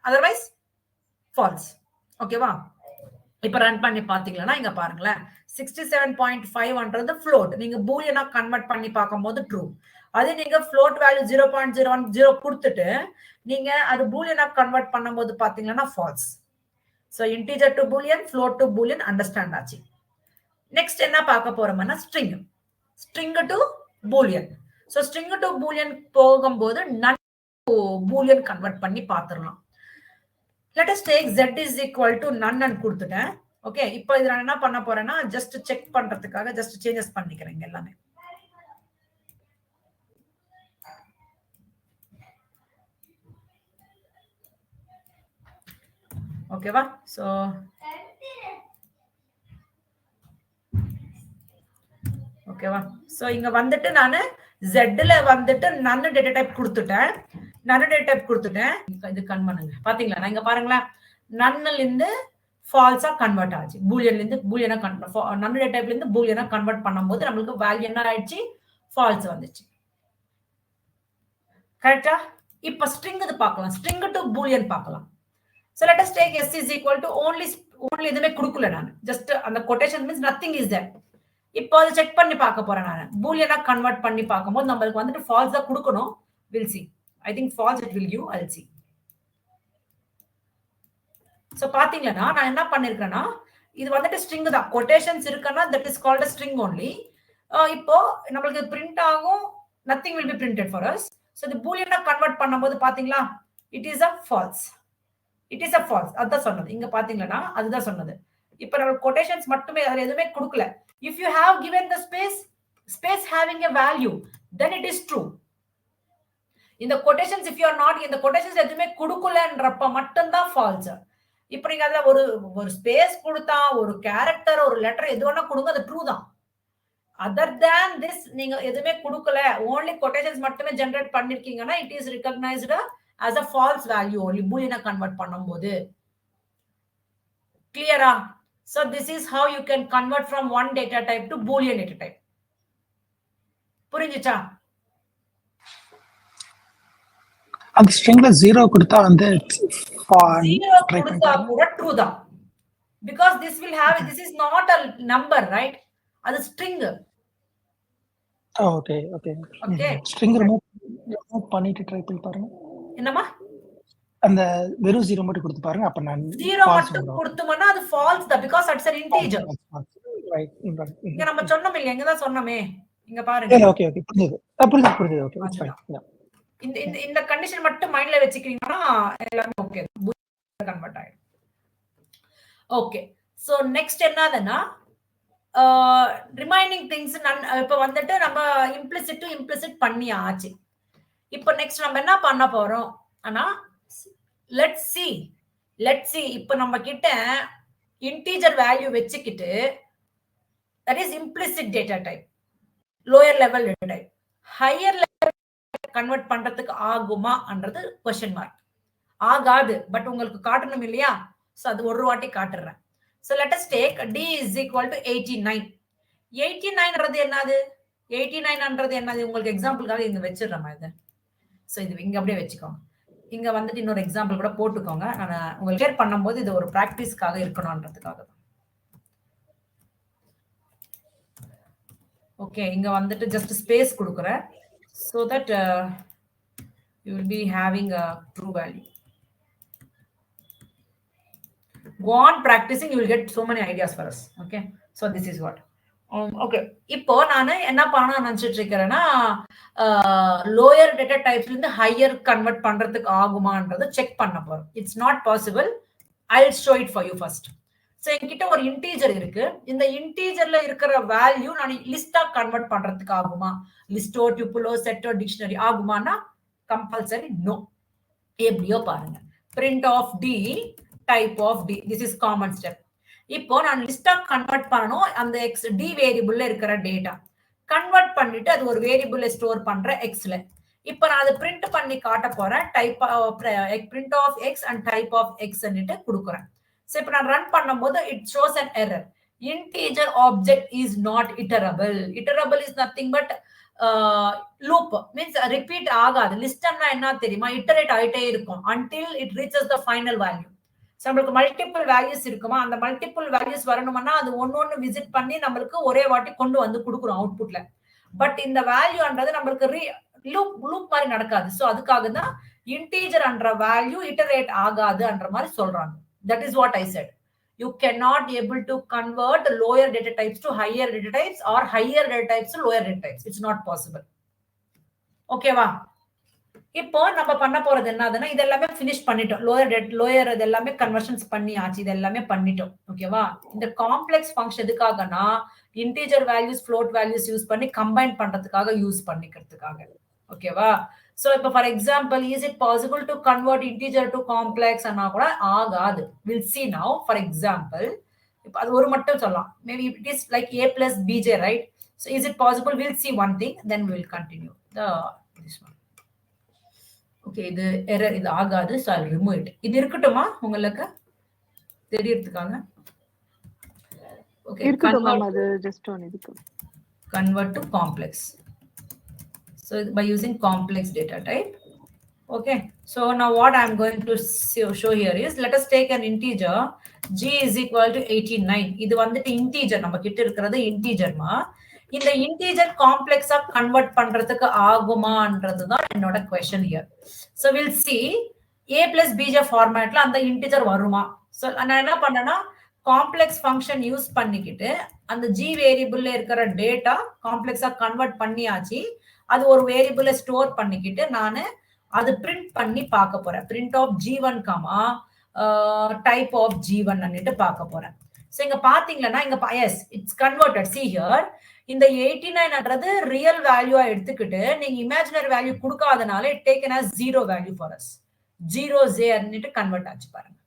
அதர்வைஸ் ஃபால்ஸ். ஓகேவா? இப்ப ரன் பண்ணி பாத்தீங்கன்னா இங்க பாருங்களேன், 67.5ன்றது ஃப்ளோட். நீங்க பூலியனா கன்வெர்ட் பண்ணி பார்க்கும்போது ட்ரூ. அதே நீங்க ஃப்ளோட் வேல்யூ 0.010 கொடுத்துட்டு நீங்க அது பூலியனா கன்வெர்ட் பண்ணும்போது பாத்தீங்கன்னா false. So integer to boolean, float to boolean understand ஆச்சு. நெக்ஸ்ட் என்ன பார்க்க போறோம்னா string. String to boolean. So string to boolean போகும்போது none to boolean கன்வெர்ட் பண்ணி பார்த்துடலாம். Let us take z is equal to none ன்னு கொடுத்துட்டேன். ஓகே, இப்போ இத நான் என்ன பண்ண போறேன்னா ஜஸ்ட் செக் பண்றதுக்காக ஜஸ்ட் சேஞ்சஸ் பண்ணிக்கிறேன் எல்லாமே. ஓகேவா? சோ ஓகேவா? சோ இங்க வந்துட்டு நானு z ல வந்துட்டு none டேட்டா டைப் கொடுத்துட்டேன். none டேட்டா டைப் கொடுத்துட்டேன். இது கன் பண்ணுங்க. பாத்தீங்களா, நான் இங்க பாருங்களா, none ல இருந்து ஃபால்ஸா கன்வெர்ட் ஆச்சு. பூலியன்ல இருந்து பூலியனா none டேட்டா டைப்ல இருந்து பூலியனா கன்வெர்ட் பண்ணும்போது நமக்கு வேல்யூ என்ன ஆயிடுச்சு, ஃபால்ஸ் வந்துச்சு. கரெக்ட்டா? இப்போ ஸ்ட்ரிங் இது பார்க்கலாம். ஸ்ட்ரிங் டு பூலியன் பார்க்கலாம். So let us take s is equal to only எதுமே கொடுக்கல நான், ஜஸ்ட் அந்த quotation means nothing is there. இப்போ அதை செக் பண்ணி பார்க்க போறேன் நான். பூலியனா கன்வெர்ட் பண்ணி பார்க்கும்போது நம்மளுக்கு வந்துட்டு ஃபால்ஸ் தான் கொடுக்கணும். we'll see. I think false it will give. I'll see. So பாத்தீங்கன்னா நான் என்ன பண்ணிருக்கேன்னா, இது வந்துட்டு ஸ்ட்ரிங் தான். quotations இருக்குன்னா that is called a string only. இப்போ நம்மளுக்கு பிரிண்ட் ஆகும், nothing will be printed for us. So the boolean convert பண்ணும்போது பாத்தீங்களா, it is a false. It is a false. அதான் சொன்னது. இங்க பாத்தீங்கன்னா அதுதான் சொன்னது. இப்போ நம்ம quotations மட்டுமே, அதுல எதுவுமே கொடுக்கல. If you have given the space having a value, then it is true. In the quotations, if you are not in the quotations எதுவுமே கொடுக்கலன்றப்ப மட்டும்தான் false. இப்போ நீங்க அதுல ஒரு ஸ்பேஸ் கொடுத்தா, ஒரு கேரக்டர், ஒரு லெட்டர் எது வேணா கொடுங்க, அது ட்ரூ தான். அதர் தேன் திஸ் நீங்க எதுவுமே கொடுக்கல, ஓன்லி quotations மட்டுமே generate பண்ணிருக்கீங்கன்னா it is recognized as a false value only boolean convert பண்ணும்போது. clear-ஆ? So this is how you can convert from one data type to boolean data type. புரிஞ்சுச்சா?
அந்த ஸ்ட்ரிங்ல 0 கொடுத்தா வந்து
0 கொடுத்தா கூட ட்ரூ தான். because this will have this is not a number, right? அது string.
Okay okay okay. String remove பண்ணிட்டு try பண்ணி பாருங்க.
என்னமா?
அந்த வெறும் 0 மட்டும் கொடுத்து பாருங்க. அப்ப நான்
0 மட்டும் கொடுத்தோம்னா அது false தான், because it's an integer.
Right.
இங்க நம்ம சொன்னோம் இல்ல, எங்க தான் சொன்னோமே, இங்க பாருங்க.
ஓகே ஓகே புரியுது. புரியுது. Okay it's fine.
இந்த கண்டிஷன் மட்டும் மைண்ட்ல வெச்சுக்கிட்டீங்கன்னா எல்லாமே ஓகே, கன்வெர்ட் ஆயிடும். ஓகே, சோ நெக்ஸ்ட் என்னதுன்னா ரிமைனிங் திங்ஸ் இப்ப வந்துட்டு நம்ம இம்ப்ளிசிட் டு இம்ப்ளிசிட் பண்ணி ஆச்சு. இப்போ நெக்ஸ்ட் நம்ம என்ன பண்ண போறோம் ஆனா, let's see இப்போ நம்ம கிட்ட இன்டிஜர் வேல்யூ வெச்சுக்கிட்டு that is implicit data type, lower level data type. Higher level convert பண்றதுக்கு ஆகுமான்றது क्वेश्चन மார்க். ஆகாது, பட் உங்களுக்கு காட்டணும் இல்லையா? சோ அது ஒரு வாட்டி காட்டுறேன். So let us take d is equal to 89. 89ன்றது என்னது? 89ன்றது என்னது? உங்களுக்கு எக்ஸாம்பிளுக்காக இங்க வெச்சிரறேன் இத. சோ இது இங்க அப்படியே வெச்சுக்கோங்க. இங்க வந்துட்டு இன்னொரு எக்ஸாம்பிள் கூட போட்டுக்கோங்க. நான் உங்களுக்கு ஷேர் பண்ணும்போது இது ஒரு பிராக்டிஸ்க்காக இருக்கணும்ன்றதுக்காக தான். ஓகே, இங்க வந்துட்டு ஜஸ்ட் ஸ்பேஸ் கொடுக்கிறேன் so that you will be having a true value. Go on practicing, you will get so many ideas for us. Okay, so this is what. Okay, இப்போ நான் என்ன பண்ண நினைச்சிட்டு இருக்கேன்னா லோயர் டேட்டா டைப்ஸ்ல இருந்து ஹையர் கன்வெர்ட் பண்றதுக்கு ஆகுமான்றதை செக் பண்ண போறோம். It's not possible. I will show it for you first. So என்கிட்ட ஒரு இன்டீஜர் இருக்கு. இந்த இன்டீஜர்ல இருக்கிற வேல்யூ நான் லிஸ்டா கன்வெர்ட் பண்றதுக்கு ஆகுமா? லிஸ்டோ, டியூபிளோ, செட்டோ, டிக்ஷனரி ஆகுமானா கம்பல்சரி நோ. எப்படியோ பாருங்க. Print of T type of T, this is common step. இப்போ நான் லிஸ்டா கன்வெர்ட் பண்ணனும். அந்த எக்ஸ் டி வேரியபிள்ல இருக்கிற டேட்டா கன்வெர்ட் பண்ணிட்டு அது ஒரு வேரியபிள்ல ஸ்டோர் பண்ற எக்ஸ்ல. இப்போ நான் அதை பிரிண்ட் பண்ணி காட்ட போறேன். Type print of x and type of x ன்னுட்டு கொடுக்குறேன். சோ இப்போ நான் ரன் பண்ணும்போது it shows an error. Integer object is not iterable. Iterable is nothing but loop, means repeat ஆகாது. லிஸ்ட்னா என்ன தெரியுமா? iterate ஆயிட்டே இருக்கும் until it reaches the final value. So நமக்கு மல்டிபிள் வேல்யூஸ் இருக்குமா? அந்த மல்டிபிள் வேல்யூஸ் வரணும்னா அது ஒவ்வொன்னு விசிட் பண்ணி நமக்கு ஒரே வாட்டி கொண்டு வந்து கொடுக்குறோம் அவுட்புட்ல. பட் இந்த வேல்யூன்றது நமக்கு லூப் மாதிரி நடக்காது. சோ அதுக்காக தான் இன்டீஜர் என்ற வேல்யூ இட்டரேட் ஆகாதுன்ற மாதிரி சொல்றாங்க. That is what I said. You cannot able to convert lower data types to higher data types or higher data types to lower data types. It's not possible. Okay வா? இப்போ நம்ம பண்ண போறது என்னதுன்னா இது எல்லாமே finish பண்ணிட்டோம். lower இது எல்லாமே கன்வர்ஷன்ஸ் பண்ணியாச்சு. இது எல்லாமே பண்ணிட்டோம். ஓகேவா? இந்த காம்ப்ளெக்ஸ் ஃபங்க்ஷன் எதுக்காகனா integer values, float values use பண்ணி கம்பைன் பண்றதுக்காக யூஸ் பண்ணிக்கிறதுக்காக. ஓகேவா? So இப்போ for example, is it possible to convert integer to complex அன்னா கூட ஆகாது. We'll see now. For example, இப்போ அது ஒரு மட்டும் சொல்லலாம். Maybe it is like a plus bj, right? So is it possible? We'll see one thing, then we'll continue this one. Okay, இது error, இது ஆகாது. So I'll remove it. இது இருக்கட்டுமா உங்களுக்கு தெரியறதுக்காக? Okay,
இருக்கட்டும் மேம், அது just on இதுக்கு.
Convert to complex. So by using complex data type. Okay, so now what I'm going to show here is, let us take an integer g is equal to 89. இது வந்துட்டு integer, நம்ம கிட்ட இருக்கிறது integer மா. இந்த integer complex-ஆ convert பண்றதுக்கு ஆகுமான்றது தான் என்னோட question here. So we'll see a plus bj formatல அந்த integer வருமா? So நான் என்ன பண்ணேன்னா complex function யூஸ் பண்ணிக்கிட்டு அந்த g வேரியபிள்ல இருக்கிற டேட்டா காம்ப்ளெக்ஸா கன்வெர்ட் பண்ணியாச்சு. அது ஒரு வேரியபிள்ல ஸ்டோர் பண்ணிக்கிட்டு நான் அது பிரிண்ட் பண்ணி பார்க்க போறேன். Print of g1, type of g1 ன்னுட்டு பார்க்க போறேன். சோ இங்க பாத்தீங்கன்னா இங்க yes it's converted. see here, இந்த 89ன்றது ரியல் வேல்யூவா எடுத்துக்கிட்டு நீங்க இமேஜினரி வேல்யூ கொடுக்காதனால it taken as 0 value for us. 0 ன்னுட்டு கன்வெர்ட் ஆச்சு பாருங்க.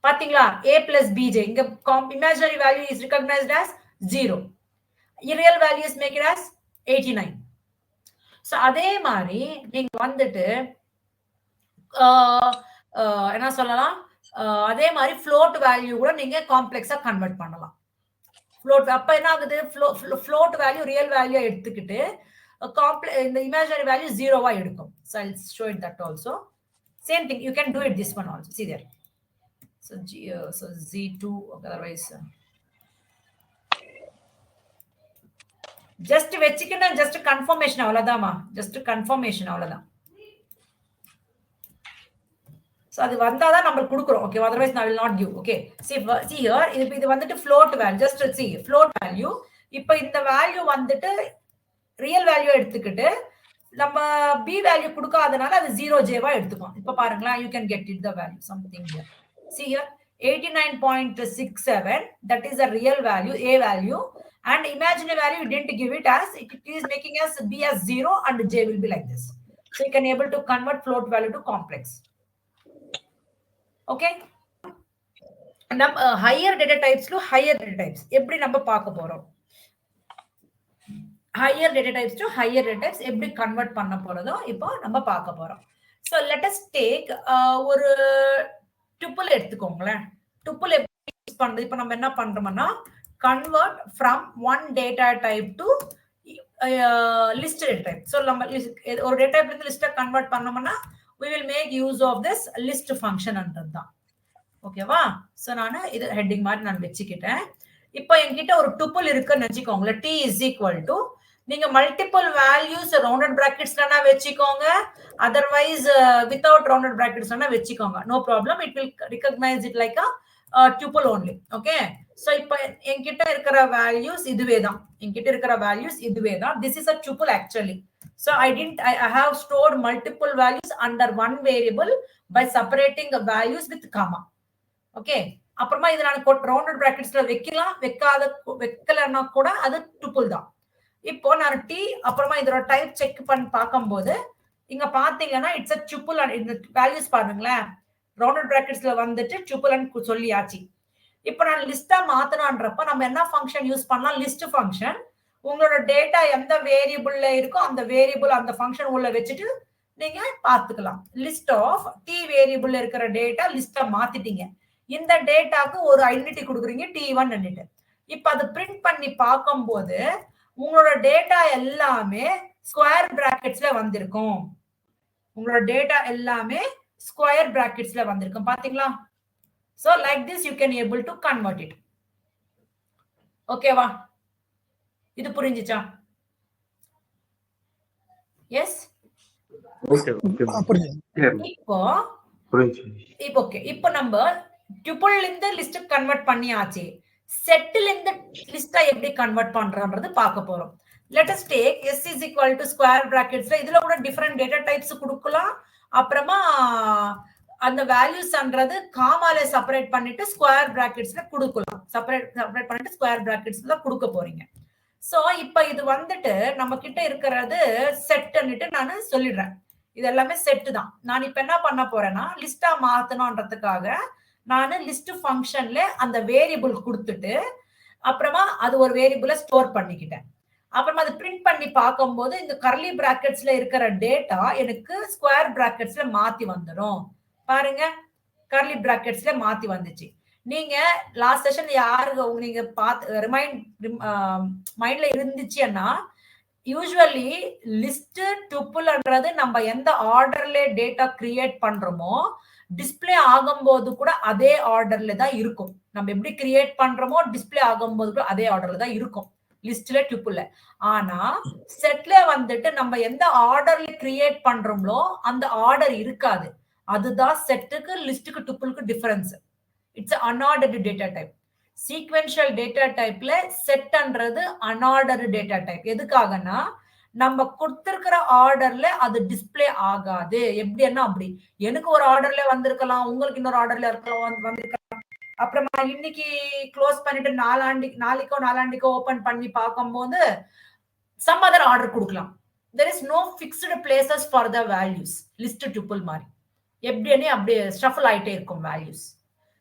பாத்தீங்களா? a plus bj, இங்க imaginary value is recognized as 0. real value is make it as 89. So அதே மாதிரி நீங்க வந்துட்டு என்ன சொல்லலாம், அதே மாதிரி float வேல்யூ கூட நீங்க காம்ப்ளெக்ஸா கன்வெர்ட் பண்ணலாம். float அப்ப என்ன ஆகுது, float வேல்யூ ரியல் வேல்யூ எடுத்துக்கிட்டு இந்த இமேஜினரி வேல்யூ 0வா எடுக்கும். So I'll show it that also. Same thing, you can do it this one also. See there. So z2, otherwise just வெச்சிக்கணும். just confirmation அவ்வளவுதான்மா. just confirmation அவ்வளவுதான். so அது வந்தாதான் நம்ம கொடுக்கிறோம். okay, otherwise I will not give. okay, see here, இது வந்துட்டு float value. just see float value. இப்போ இந்த value வந்துட்டு ரியல் வேல்யூ எடுத்துக்கிட்டு நம்ம b வேல்யூ கொடுக்காதனால அது 0j-வா எடுத்துக்கும். இப்போ பாருங்களா, you can get it the value something here. see here 89.67, that is a real value, a value, and imaginary value you didn't give it as, it is making us b as 0 and j will be like this. So you can able to convert float value to complex. Okay, நம்ம higher data டைப்ஸ்ல higher data types எப்படி நம்ம பார்க்க போறோம்? Higher data types to higher data types எப்படி convert பண்ண போறதோ இப்போ நம்ம பார்க்க போறோம். ஸோ லெட் அஸ் டேக் ஒரு டுப்பிள் எடுத்துக்கோங்களேன். டுப்பிள் எப்படி யூஸ் பண்றது? இப்போ நம்ம என்ன பண்றோம்னா convert from one data type to list data type. So நம்ம ஒரு டேட்டா டைப்ல இருந்து லிஸ்ட்டை கன்வெர்ட் பண்ணோம்னா we will make use of this list function ன்றது தான். ஓகேவா? ஸோ நான் இது ஹெட்டிங் மாதிரி நான் வச்சுக்கிட்டேன். இப்போ என்கிட்ட ஒரு டுப்பிள் இருக்குன்னு வச்சுக்கோங்களேன். t is equal to நீங்க மல்டிபிள் வேல்யூஸ் ரவுண்டட் பிராக்கெட்ஸ்லனா வச்சுக்கோங்க, அதர்வைஸ் வித்தவுட் ரவுண்டட் பிராக்கெட்ஸ்லனா வச்சுக்கோங்க. No problem. It will recognise it like a tuple only. Okay. So இப்போ என்கிட்ட இருக்கிற வேல்யூஸ் இதுவே தான். என்கிட்ட இருக்கிற வேல்யூஸ் இதுவே தான். This is a tuple actually. So I have stored multiple values under one variable by separating the values with comma. Okay. அப்புறமா இது நான் ரவுண்டட் பிராக்கெட்ஸ்ல வைக்கலன்னா கூட அது டுப்பிள் தான். இப்போ நான் டி அப்புறமா இதோட டைப் செக் பண்ணி பார்க்கும்போது இங்க பாத்தீங்கன்னா இட்ஸ் a tuple. இந்த வேல்யூஸ் பாருங்களேன், ரவுண்டட் பிராக்கெட்ஸ்ல வந்துட்டு டுப்பிள்னு சொல்லியாச்சு. இப்போ நான் லிஸ்டா மாத்தணும்ன்றப்ப நம்ம என்ன ஃபங்க்ஷன் யூஸ் பண்ணலாம்? List function. உங்களோட டேட்டா எந்த வேரியபிள்ல இருக்கோ அந்த வேரியபிள் அந்த ஃபங்க்ஷன் உள்ள வச்சுட்டு நீங்க பார்த்துக்கலாம். லிஸ்ட் ஆஃப் டி வேரியபிள்ல இருக்கிற டேட்டா லிஸ்டா மாத்திட்டீங்க. இந்த டேட்டாக்கு ஒரு ஐடென்டிட்டி கொடுக்குறீங்க t1 ன்னுட்டு. இப்போ அது பிரிண்ட் பண்ணி பார்க்கும்போது உங்களோட டேட்டா எல்லாமே ஸ்கொயர் பிராக்கெட்ஸ்ல வந்திருக்கும். உங்களோட டேட்டா எல்லாமே ஸ்கொயர் பிராக்கெட்ஸ்ல வந்திருக்கும். பாத்தீங்களா? So like this you can able to convert it. ஓகேவா? இது புரிஞ்சுச்சா? எஸ்.
Okay okay.
இப்போ
புரிஞ்சு.
இப்போ ஓகே. இப்போ நம்ம டுப்பிள் இருந்து லிஸ்ட் கன்வெர்ட் பண்ணியாச்சு. செட்ல இருந்து லிஸ்டா எப்படி கன்வெர்ட் பண்றோம்ன்றது பார்க்க போறோம். let us take s is equal to square bracketsல இதுல கூட டிஃபரண்ட் டேட்டா டைப்ஸ் கொடுக்கலாம். அப்புறமா அந்த வேல்யூஸ்ன்றது காமால செப்பரேட் பண்ணிட்டு ஸ்கொயர் பிராக்கெட்ஸ்ல கொடுக்கலாம். செப்பரேட் பண்ணிட்டு ஸ்கொயர் பிராக்கெட்ஸ்ல கொடுக்க போறீங்க. சோ இப்போ இது வந்துட்டு நம்ம கிட்ட இருக்கிறது செட்னுட்டு நான் சொல்லிடுறேன். இது எல்லாமே செட் தான். நான் இப்ப என்ன பண்ண போறேன்னா லிஸ்டா மாத்தணும்ன்றதுக்காக நான் லிஸ்ட் ஃபங்க்ஷன்ல அந்த வேரியபிள் கொடுத்துட்டு அப்புறமா அது ஒரு வேரியபிளை ஸ்டோர் பண்ணிக்கிட்டேன். அப்புறமா அது பிரிண்ட் பண்ணி பார்க்கும்போது இந்த கர்லி பிராக்கெட்ஸ்ல இருக்கிற டேட்டா எனக்கு ஸ்கொயர் பிராக்கெட்ஸ்ல மாத்தி வந்துடும். பாருங்க, கர்லி பிராக்கெட்ஸ்ல மாத்தி வந்துச்சு. நீங்க லாஸ்ட் செஷன் யாருக்கு நீங்க பார்த்து மைண்ட்ல இருந்துச்சுன்னா யூசுவலி லிஸ்ட் டுப்பிள்ன்றது நம்ம எந்த ஆர்டர்ல டேட்டா கிரியேட் பண்றோமோ டிஸ்பிளே ஆகும்போது கூட அதே ஆர்டர்ல தான் இருக்கும். நம்ம எப்படி கிரியேட் பண்றோமோ டிஸ்பிளே ஆகும்போது கூட அதே ஆர்டர்ல தான் இருக்கும் லிஸ்ட்ல டுப்பிள்ல. ஆனா செட்ல வந்துட்டு நம்ம எந்த ஆர்டர்ல கிரியேட் பண்றோமோ அந்த ஆர்டர் இருக்காது. அதுதான் செட்டுக்கு லிஸ்டுக்கு டுப்பிளுக்கு difference. It's unordered data type. Sequential data டைப்ல செட்ன்றது அன்ஆர்டர்டு டேட்டா டைப். எதுக்காகனா நம்ம கொடுத்திருக்கிற ஆர்டர்ல அது டிஸ்பிளே ஆகாது. எப்படின்னா அப்படி எனக்கு ஒரு ஆர்டர்ல வந்திருக்கலாம், உங்களுக்கு இன்னொரு ஆர்டர்ல வந்திருக்கலாம். அப்புறமா இன்னைக்கு க்ளோஸ் பண்ணிட்டு நாளாண்டிக்கோ ஓபன் பண்ணி பார்க்கும்போது சம் அதர் ஆர்டர் கொடுக்கலாம். there is no fixed places for the values. List tuple மாதிரி எப்படின்னு அப்படியே ஷஃபிள் ஆயிட்டே இருக்கும் வேல்யூஸ்.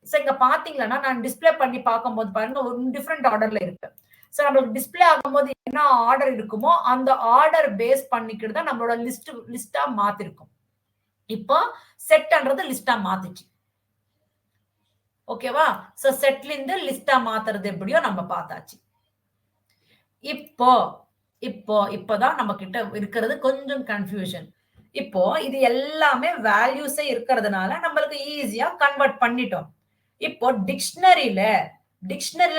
ஸோ இங்க பாத்தீங்கன்னா நான் டிஸ்பிளே பண்ணி பார்க்கும்போது பாருங்க ஒரு டிஃப்ரெண்ட் ஆர்டர்ல இருக்கு. ஸோ நம்மளுக்கு டிஸ்பிளே ஆகும்போது என்ன ஆர்டர் இருக்குமோ அந்த ஆர்டர் பேஸ் பண்ணிக்கிட்டு தான் நம்மளோட லிஸ்டா மாத்திருக்கும். இப்போ செட்ன்றது லிஸ்டா மாத்திச்சு. ஓகேவா? சோ செட்ல இருந்து லிஸ்டா மாத்துறது எப்படியோ நம்ம பார்த்தாச்சு. இப்போதான் நம்ம கிட்ட இருக்கிறது கொஞ்சம் கன்ஃபியூஷன். இப்போ இது எல்லாமே வேல்யூஸே இருக்கிறதுனால நம்மளுக்கு ஈஸியா கன்வெர்ட் பண்ணிட்டோம். இப்போ டிக்ஷனரியில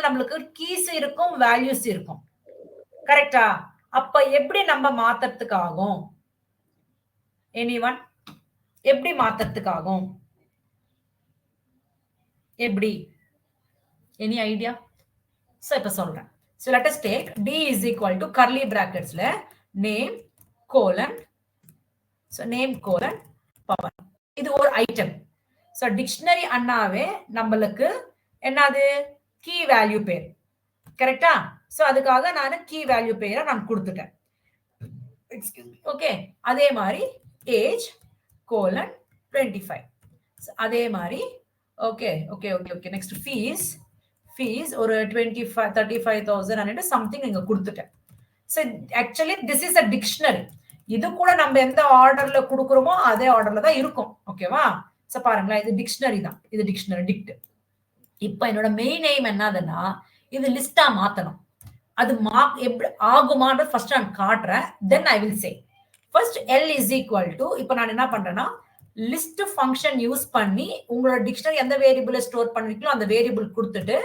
நம்மளுக்கு கீஸ் இருக்கும், வேல்யூஸ் இருக்கும். கரெக்டா? அப்ப எப்படி நம்ம மாத்துறதுக்கு ஆகும்? எனிவன் எப்படி மாத்துறதுக்கு ஆகும்? எப்படி? Any idea? சோ இப்ப சொல்றேன். So let us take d is equal to curly brackets la name colon. So name colon power. இது ஒரு ஐட்டம். So dictionary அண்ணாவே நம்மளுக்கு என்னது கீ வேல்யூ பேர். கரெக்டா? சோ அதுக்காக நான் கீ வேல்யூ பேரை நான் கொடுத்துட்டேன். ஓகே. அதே மாதிரி age colon 25. அதே மாதிரி okay okay okay okay next fees ஒரு 35,000 சம்திங் இங்க கொடுத்துட்டேன். So actually this is a dictionary. இது கூட நம்ம எந்த ஆர்டர்ல கொடுக்குறோமோ அதே ஆர்டர்ல தான் இருக்கும். ஓகேவா? ஸோ பாருங்களேன், இது டிக்ஷனரி தான். இது டிக்ஷனரி டிக்ட். இப்போ என்னோட மெயின் எய்ம் என்னதுன்னா இது லிஸ்டா மாத்தணும். அது எப்படி ஆகுமான்ற ஃபர்ஸ்ட் நான் காட்டுறேன். Then I will say first L is equal to, இப்போ நான் என்ன பண்றேன்னா லிஸ்ட் ஃபங்க்ஷன் யூஸ் பண்ணி உங்களோட டிக்ஷனரி எந்த வேரியபிளை ஸ்டோர் பண்ணுவீங்களோ அந்த வேரியபிள் கொடுத்துட்டு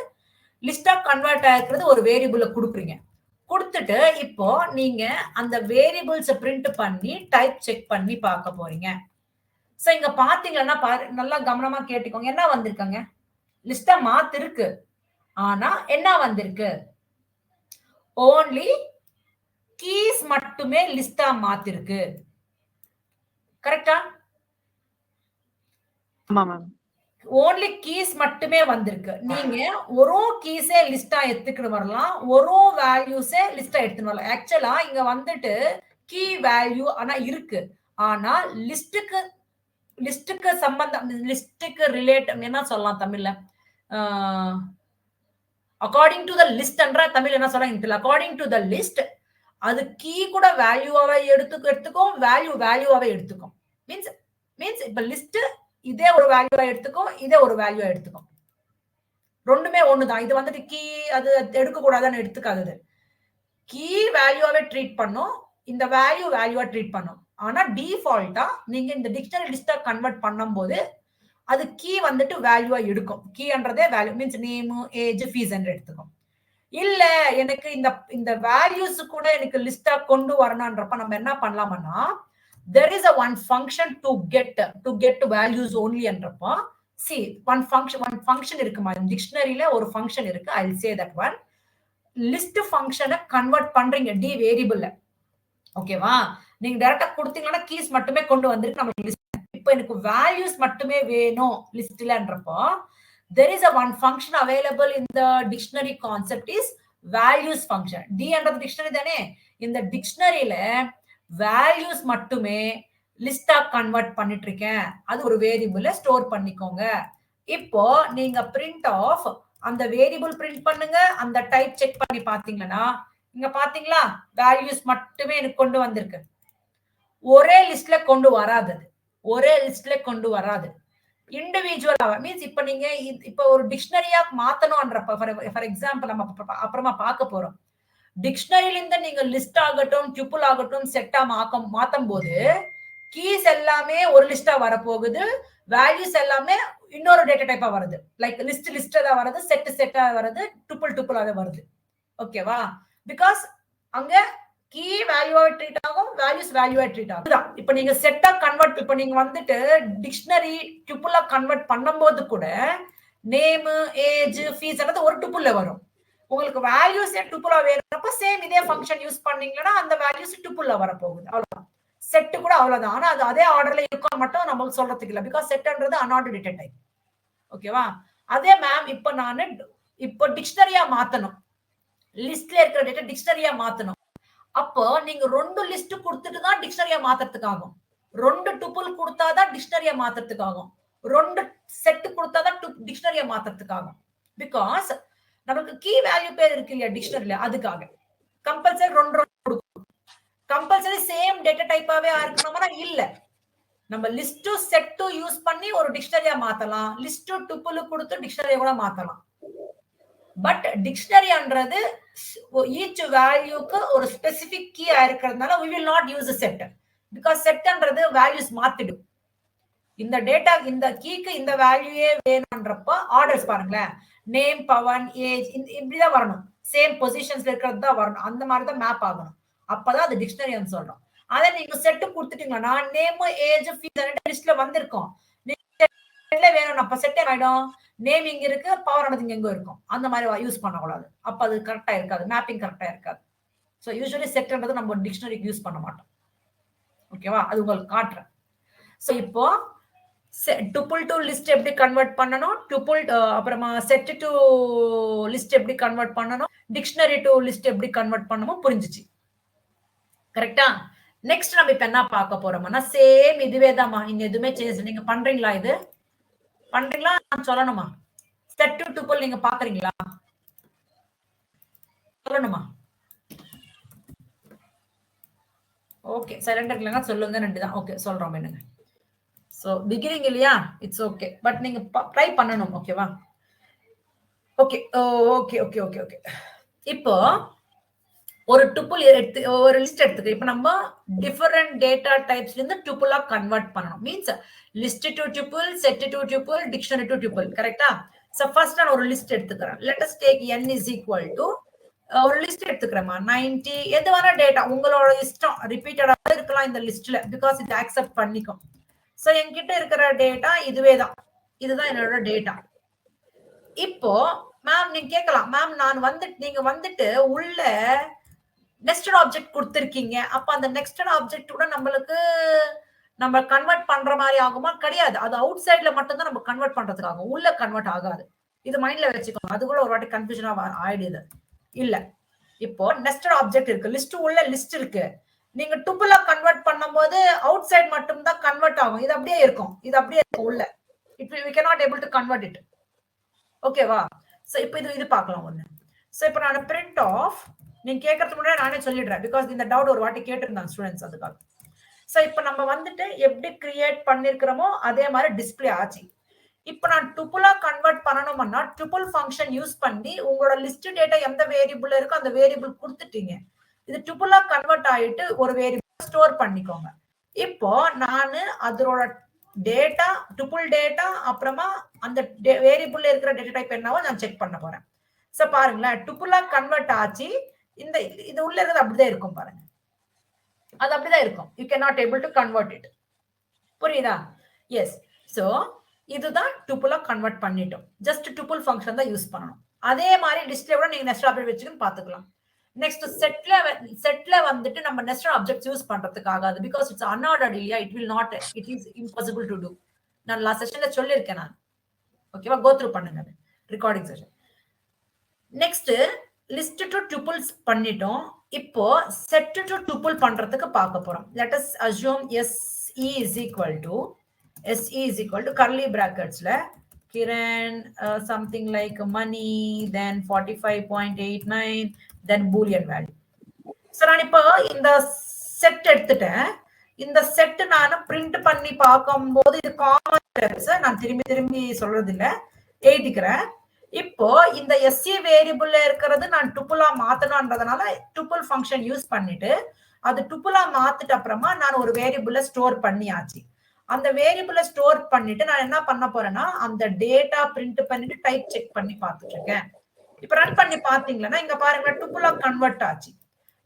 லிஸ்டா கன்வெர்ட் ஆயிருக்கிறது ஒரு வேரியபிளை கொடுக்குறீங்க. கொடுத்துட்டு இப்போ நீங்க அந்த வேரியபிள்ஸ் பிரிண்ட் பண்ணி டைப் செக் பண்ணி பார்க்க போறீங்க. சோ இங்க பாத்தீங்கன்னா நல்லா கவனமா கேட்டுக்கோங்க. என்ன வந்திருக்காங்க? லிஸ்டா மாத்திருக்கு. ஆனா என்ன வந்திருக்கு? ஓன்லி கீஸ் மட்டுமே லிஸ்டா மாத்திருக்கு. கரெக்டா?
ஆமா மேம்.
ஓன்லி கீஸ் மட்டுமே வந்திருக்கு. நீங்க ஒரு கீஸே லிஸ்டா எடுத்துக்கிட்டு வரலாம், ஒரு வேல்யூஸே லிஸ்டா எடுத்துட்டு வரலாம். ஆக்சுவலா இங்க வந்துட்டு கீ வேல்யூ ஆனா இருக்கு. ஆனா லிஸ்டுக்கு சம்பந்தம், லிஸ்டுக்கு ரிலேட் என்ன சொல்லலாம் தமிழ்ல? அக்கார்டிங் டு த லிஸ்ட்ன்ற தமிழ் என்ன சொல்றாங்க? அக்கார்டிங் டு த லிஸ்ட் அது கீ கூட வேல்யூவாவே எடுத்துக்கும், வேல்யூவாவே எடுத்துக்கும். மீன்ஸ் இப்ப லிஸ்ட் இதே ஒரு வேல்யூவா எடுத்துக்கும், இதே ஒரு வேல்யூவா எடுத்துக்கும். ரெண்டுமே ஒண்ணுதான். இது வந்துட்டு கீ அது எடுக்க கூடாதுன்னு எடுத்துக்காதது. கீ வேல்யூவாவே ட்ரீட் பண்ணும், இந்த வேல்யூவா ட்ரீட் பண்ணும். ஆனா டிஃபால்ட்டா நீங்க இந்த டிக்ஷனரி லிஸ்டா கன்வெர்ட் பண்ணும்போது அது கீ வந்துட்டு வேல்யூவா எடுக்கும். கீன்றதே value means name, age, fees என்று எடுத்துக்கும். இல்ல எனக்கு இந்த வேல்யூஸ் கூட எனக்கு லிஸ்டா கொண்டு வரணும்ன்றப்ப நம்ம என்ன பண்ணலாம்னா there is a one function to get values only என்றப்போ see one function இருக்குமா டிக்ஷனரியில ஒரு ஃபங்க்ஷன் இருக்கு. I will say that one list ஃபங்க்ஷனை கன்வெர்ட் பண்றீங்க டி வேரியபிள்ல. ஓகேவா? நீங்க டைரக்டா கொடுத்தீங்கன்னா கீஸ் மட்டுமே கொண்டு வந்திருக்கு நமக்கு லிஸ்ட். இப்போ எனக்கு வேல்யூஸ் மட்டுமே வேணும் லிஸ்ட்லன்றப்போ there is a one function available in the dictionary concept is values function. D என்றது டிக்ஷனரி தானே. இந்த டிக்ஷனரியில வேல்யூஸ் மட்டுமே லிஸ்டா கன்வெர்ட் பண்ணிட்டு இருக்கேன். அது ஒரு வேரியபிள ஸ்டோர் பண்ணிக்கோங்க. இப்போ நீங்க பிரிண்ட் ஆஃப் அந்த வேரியபிள் பிரிண்ட் பண்ணுங்க. அந்த டைப் செக் பண்ணி பாத்தீங்கன்னா இங்க பாத்தீங்களா வேல்யூஸ் மட்டுமே எனக்கு கொண்டு வந்திருக்கு. ஒரே லிஸ்ட்ல கொண்டு வராது. இண்டிவிஜுவலா மீன்ஸ் இப்ப நீங்க இப்ப ஒரு டிக்ஷனரியா மாத்தணும்ன்றப்ப ஃபார் எக்ஸாம்பிள் நம்ம அப்புறமா பார்க்க போறோம். டிக்ஷனரியில இருந்து நீங்க லிஸ்ட் ஆகட்டும், டியூபிள் ஆகட்டும், செட்டா மாத்தும் போது கீஸ் எல்லாமே ஒரு லிஸ்டா வரப்போகுது, வேல்யூஸ் எல்லாமே இன்னொரு டேட்டா டைப்பா வருது. லைக் லிஸ்டா தான் வருது, செட்டா வருது, டுப்புளாவே வருது. ஓகேவா? பிகாஸ் அங்க கீ வேல்யூவா ட்ரீட் ஆகும், வேல்யூவா ட்ரீட் ஆகும். இப்ப நீங்க செட்டா கன்வெர்ட், இப்ப நீங்க வந்துட்டு டிக்ஷனரி டுப்புளா கன்வெர்ட் பண்ணும்போது கூட நேம், ஏஜ், ஃபீஸ் ஒரு டுப்புள்ல வரும். உங்களுக்கு வேல்யூஸ் டுப்புளா வேணும்னப்ப சேம் இதே ஃபங்க்ஷன் யூஸ் பண்ணீங்கன்னா அந்த வேல்யூஸ் டுப்புள்ல வரப்போகுது. அவ்வளவுதான். செட் கூட அவ்வளவுதான். ஆனா அது அதே ஆர்டர்ல இருக்கும் மட்டும் நமக்கு சொல்றதுக்கு இல்ல. பிகாஸ் செட்ன்றது அன்ஆர்டர்ட் டேட்டா டைப். ஓகேவா? அதே மேம் இப்போ டிக்ஷனரியா மாத்தணும், லிஸ்ட்ல இருக்கிற டேட்டா டிக்ஷனரியா மாத்தணும். அப்போ நீங்க 2 லிஸ்ட் கொடுத்துட்டு தான் டிக்ஷனரியா மாத்துறதுக்கு ஆகும். 2 டுப்புள் கொடுத்தாதான் டிக்ஷனரியா மாத்துறதுக்கு ஆகும். 2 செட் கொடுத்தாதான் டிக்ஷனரியா மாத்துறதுக்கு ஆகும். பிகாஸ் நமக்கு கீ வேல்யூ பேர் இருக்கு இல்லையா டிக்ஷனரியில, அதுக்காக கம்பல்சரி 2 கொடுக்கணும். கம்பல்சரி சேம் டேட்டா டைப்பாவே இருக்கணும்னா இல்ல. நம்ம லிஸ்ட் செட் யூஸ் பண்ணி ஒரு டிக்ஷனரியா மாத்தலாம், லிஸ்ட் டுப்புள் கொடுத்து டிக்ஷனரியா கூட மாத்தலாம். பட் டிக்ஷனரின்றது ஈச் வேல்யூக்கு ஒரு ஸ்பெசிபிக் கீ இருக்கிறதுனால we will not use a set because setன்றது வேல்யூஸ் மாத்திடும். இந்த டேட்டா இந்த கீக்கு இந்த வேல்யூயே வேணும்ன்றப்ப ஆர்டர்ஸ் பாருங்களேன், நேம், பவன், ஏஜ் இப்படிதான் வரணும். சேம் பொசிஷன்ஸ்ல இருக்கிறது தான் வரணும். அந்த மாதிரி தான் மேப் ஆகணும். அப்பதான் அது டிக்ஷனரின்னு சொல்றோம். அதை நீங்க செட்டு கொடுத்துட்டீங்கன்னா நேம், ஏஜ், ஃபீஸ் லிஸ்ட்ல வந்திருக்கும். வேணும் அப்ப செட் ஆயிடும். நேம் இங்க இருக்கு, பவர் ஆனது இங்க எங்க இருக்கும். அந்த மாதிரி யூஸ் பண்ணக்கூடாது. அப்ப அது கரெக்டா இருக்காது, மேப்பிங் கரெக்டா இருக்காது. ஸோ யூஸ்வலி செட்ன்றது நம்ம டிக்ஷனரிக்கு யூஸ் பண்ண மாட்டோம். ஓகேவா? அது உங்களுக்கு காட்டுறேன். ஸோ இப்போ டுப்புள் டு லிஸ்ட் எப்படி கன்வெர்ட் பண்ணணும், அப்புறமா செட் டு லிஸ்ட் எப்படி கன்வெர்ட் பண்ணணும், டிக்ஷனரி டு லிஸ்ட் எப்படி கன்வெர்ட் பண்ணணும் புரிஞ்சிச்சு. கரெக்டா? நெக்ஸ்ட் நம்ம இப்ப என்ன பார்க்க போறோம்னா சேம் இதுவே தான்மா. இங்க எதுவுமே சேஞ்ச் நீங்க பண்றீங்களா? இது பண்றீங்களா நான் சொல்லணுமா? செட் டு டுபிள் நீங்க பாக்குறீங்களா? சொல்லணுமா? ஓகே சைலண்டா இருக்கலங்க சொல்லுங்க. 2 தான். ஓகே சொல்றோம் என்னங்க. சோ பிகினிங் இல்லையா? It's okay. பட் நீங்க ட்ரை பண்ணணும். ஓகேவா? Okay okay okay okay okay. இப்போ ஒரு டுபிள் எடுத்து ஒரு லிஸ்ட் எடுத்துக்க. இப்போ நம்ம டிஃபரெண்ட் டேட்டா டைப்ஸ்ல இருந்து டுபிளா கன்வெர்ட் பண்ணணும். Means list to tuple, set to tuple, dictionary to tuple. கரெக்ட்டா? சோ ஃபர்ஸ்ட் நான் ஒரு லிஸ்ட் எடுத்துக்கறேன். Let us take n is equal to ஒரு லிஸ்ட் எடுத்துக்கிறேமா 90 எது வேணா டேட்டா உங்களோட இஷ்டம் ரிப்பீட்டடா இருக்கலாம் இந்த லிஸ்ட்ல பிகாஸ் இது அக்செப்ட் பண்ணிக்கும். சோ என்கிட்ட இருக்கிற டேட்டா இதுவே தான். இதுதான் என்னோட டேட்டா. இப்போ மேம் நீங்க கேட்கலாம் மேம் நீங்க வந்துட்டு உள்ள நெஸ்டட் ஆப்ஜெக்ட் கொடுத்திருக்கீங்க. அப்ப அந்த நெஸ்டட் ஆப்ஜெக்ட் கூட நம்ம கன்வெர்ட் பண்ற மாதிரி ஆகுமா? கிடையாது. அது அவுட் சைட்ல மட்டும் தான் நம்ம கன்வெர்ட் பண்றதுக்கு ஆகும். உள்ள கன்வெர்ட் ஆகாது. இது மைண்ட்ல வச்சுக்கோங்க. அது கூட ஒரு வாட்டி கன்ஃபியூஷனா ஆயிடுது. இல்ல இப்போ நெஸ்டட் ஆப்ஜெக்ட் இருக்கு. லிஸ்ட் உள்ள லிஸ்ட் இருக்கு. நீங்க டுபிளா கன்வெர்ட் பண்ணும்போது அவுட் சைட் மட்டும் தான் கன்வெர்ட் ஆகும். இது அப்படியே இருக்கும். இது அப்படியே இருக்கும் உள்ள. we cannot able to convert it. ஓகேவா? சோ இப்போ இது பார்க்கலாம் ஒண்ணு. சோ இப்போ நான் print off நீங்க கேட்கறதுக்கு முன்னாடி நானே சொல்லிடுறேன் பிகாஸ் இந்த டவுட் ஒரு வாட்டி கேட்டிருந்தாங்க ஸ்டூடெண்ட்ஸ் அதுக்காக. சோ இப்போ நம்ம வந்துட்டு எப்படி கிரியேட் பண்ணிருக்கிறோமோ அதே மாதிரி டிஸ்ப்ளே ஆச்சு. இப்போ நான் டுபிளா கன்வெர்ட் பண்ணணும்னா டுபிள் ஃபங்க்ஷன் யூஸ் பண்ணி உங்களோட லிஸ்ட் டேட்டா எந்த வேரியபிள் இருக்கோ அந்த வேரியபிள் கொடுத்துட்டீங்க. இது டுபிளா கன்வெர்ட் ஆயிட்டு ஒரு வேரியபிள் ஸ்டோர் பண்ணிக்கோங்க. இப்போ நான் அதோட டேட்டா டுபிள் டேட்டா அப்புறமா அந்த வேரியபிள்ல இருக்கிற டேட்டா டைப் என்னவோ நான் செக் பண்ண போறேன். சோ பாருங்களேன் டுபிளா கன்வெர்ட் ஆச்சு. இது உள்ள இருக்கிறது அப்படிதான் இருக்கும் பாருங்க. அது அப்படிதான் இருக்கும். You can not able to convert it. புரியுதா? எஸ். சோ இதுதான் டுபிளா கன்வெர்ட் பண்ணிட்டோம். ஜஸ்ட் டுபிள் ஃபங்க்ஷன் தான் யூஸ் பண்ணணும். அதே மாதிரி லிஸ்ட்ல கூட நீங்க நெஸ்டட் ஆப்ஜெக்ட் வச்சுக்கின்னு பாத்துக்கலாம். நெக்ஸ்ட் செட்ல வந்துட்டு நம்ம நெஸ்டட் ஆப்ஜெக்ட்ஸ் யூஸ் பண்றதுக்கு ஆகாது பிகாஸ் இட்ஸ் அன்ஆர்டர்ட் இல்லையா? It is impossible to do. நான் லாஸ்ட் செஷன்ல சொல்லியிருக்கேன் நான். ஓகேவா? கோ த்ரூ பண்ணுங்க recording session. Next list to tuples பண்ணிட்டோம். இப்போ செட் டு டுபிள் பண்றதுக்கு பார்க்க போறோம். Let us assume SE is equal to curly brackets la Kiran something like money then 45.89 then boolean value. So நான் இப்போ இந்த செட் எடுத்துட்டேன். இந்த செட் நான் பிரிண்ட் பண்ணி பார்க்கும்போது இது காமன் எரர்ஸ் நான் திரும்பி சொல்றது இல்ல எழுதிக்கிறேன். இப்போ இந்த SE வேரியபிள்ல இருக்கிறது நான் டுபிளா மாத்தணும்ன்றதுனால டுபிள் ஃபங்க்ஷன் யூஸ் பண்ணிட்டு அது டுபிளா மாத்திட்ட அப்புறமா நான் ஒரு வேரியபிள்ல ஸ்டோர் பண்ணியாச்சு. அந்த வேரியபிள ஸ்டோர் பண்ணிட்டு நான் என்ன பண்ண போறேன்னா அந்த டேட்டா பிரிண்ட் பண்ணிட்டு டைப் செக் பண்ணி பார்த்துட்டு இருக்கேன். இப்ப ரன் பண்ணி பாத்தீங்கன்னா இங்க பாருங்க டுபிளா கன்வெர்ட் ஆச்சு.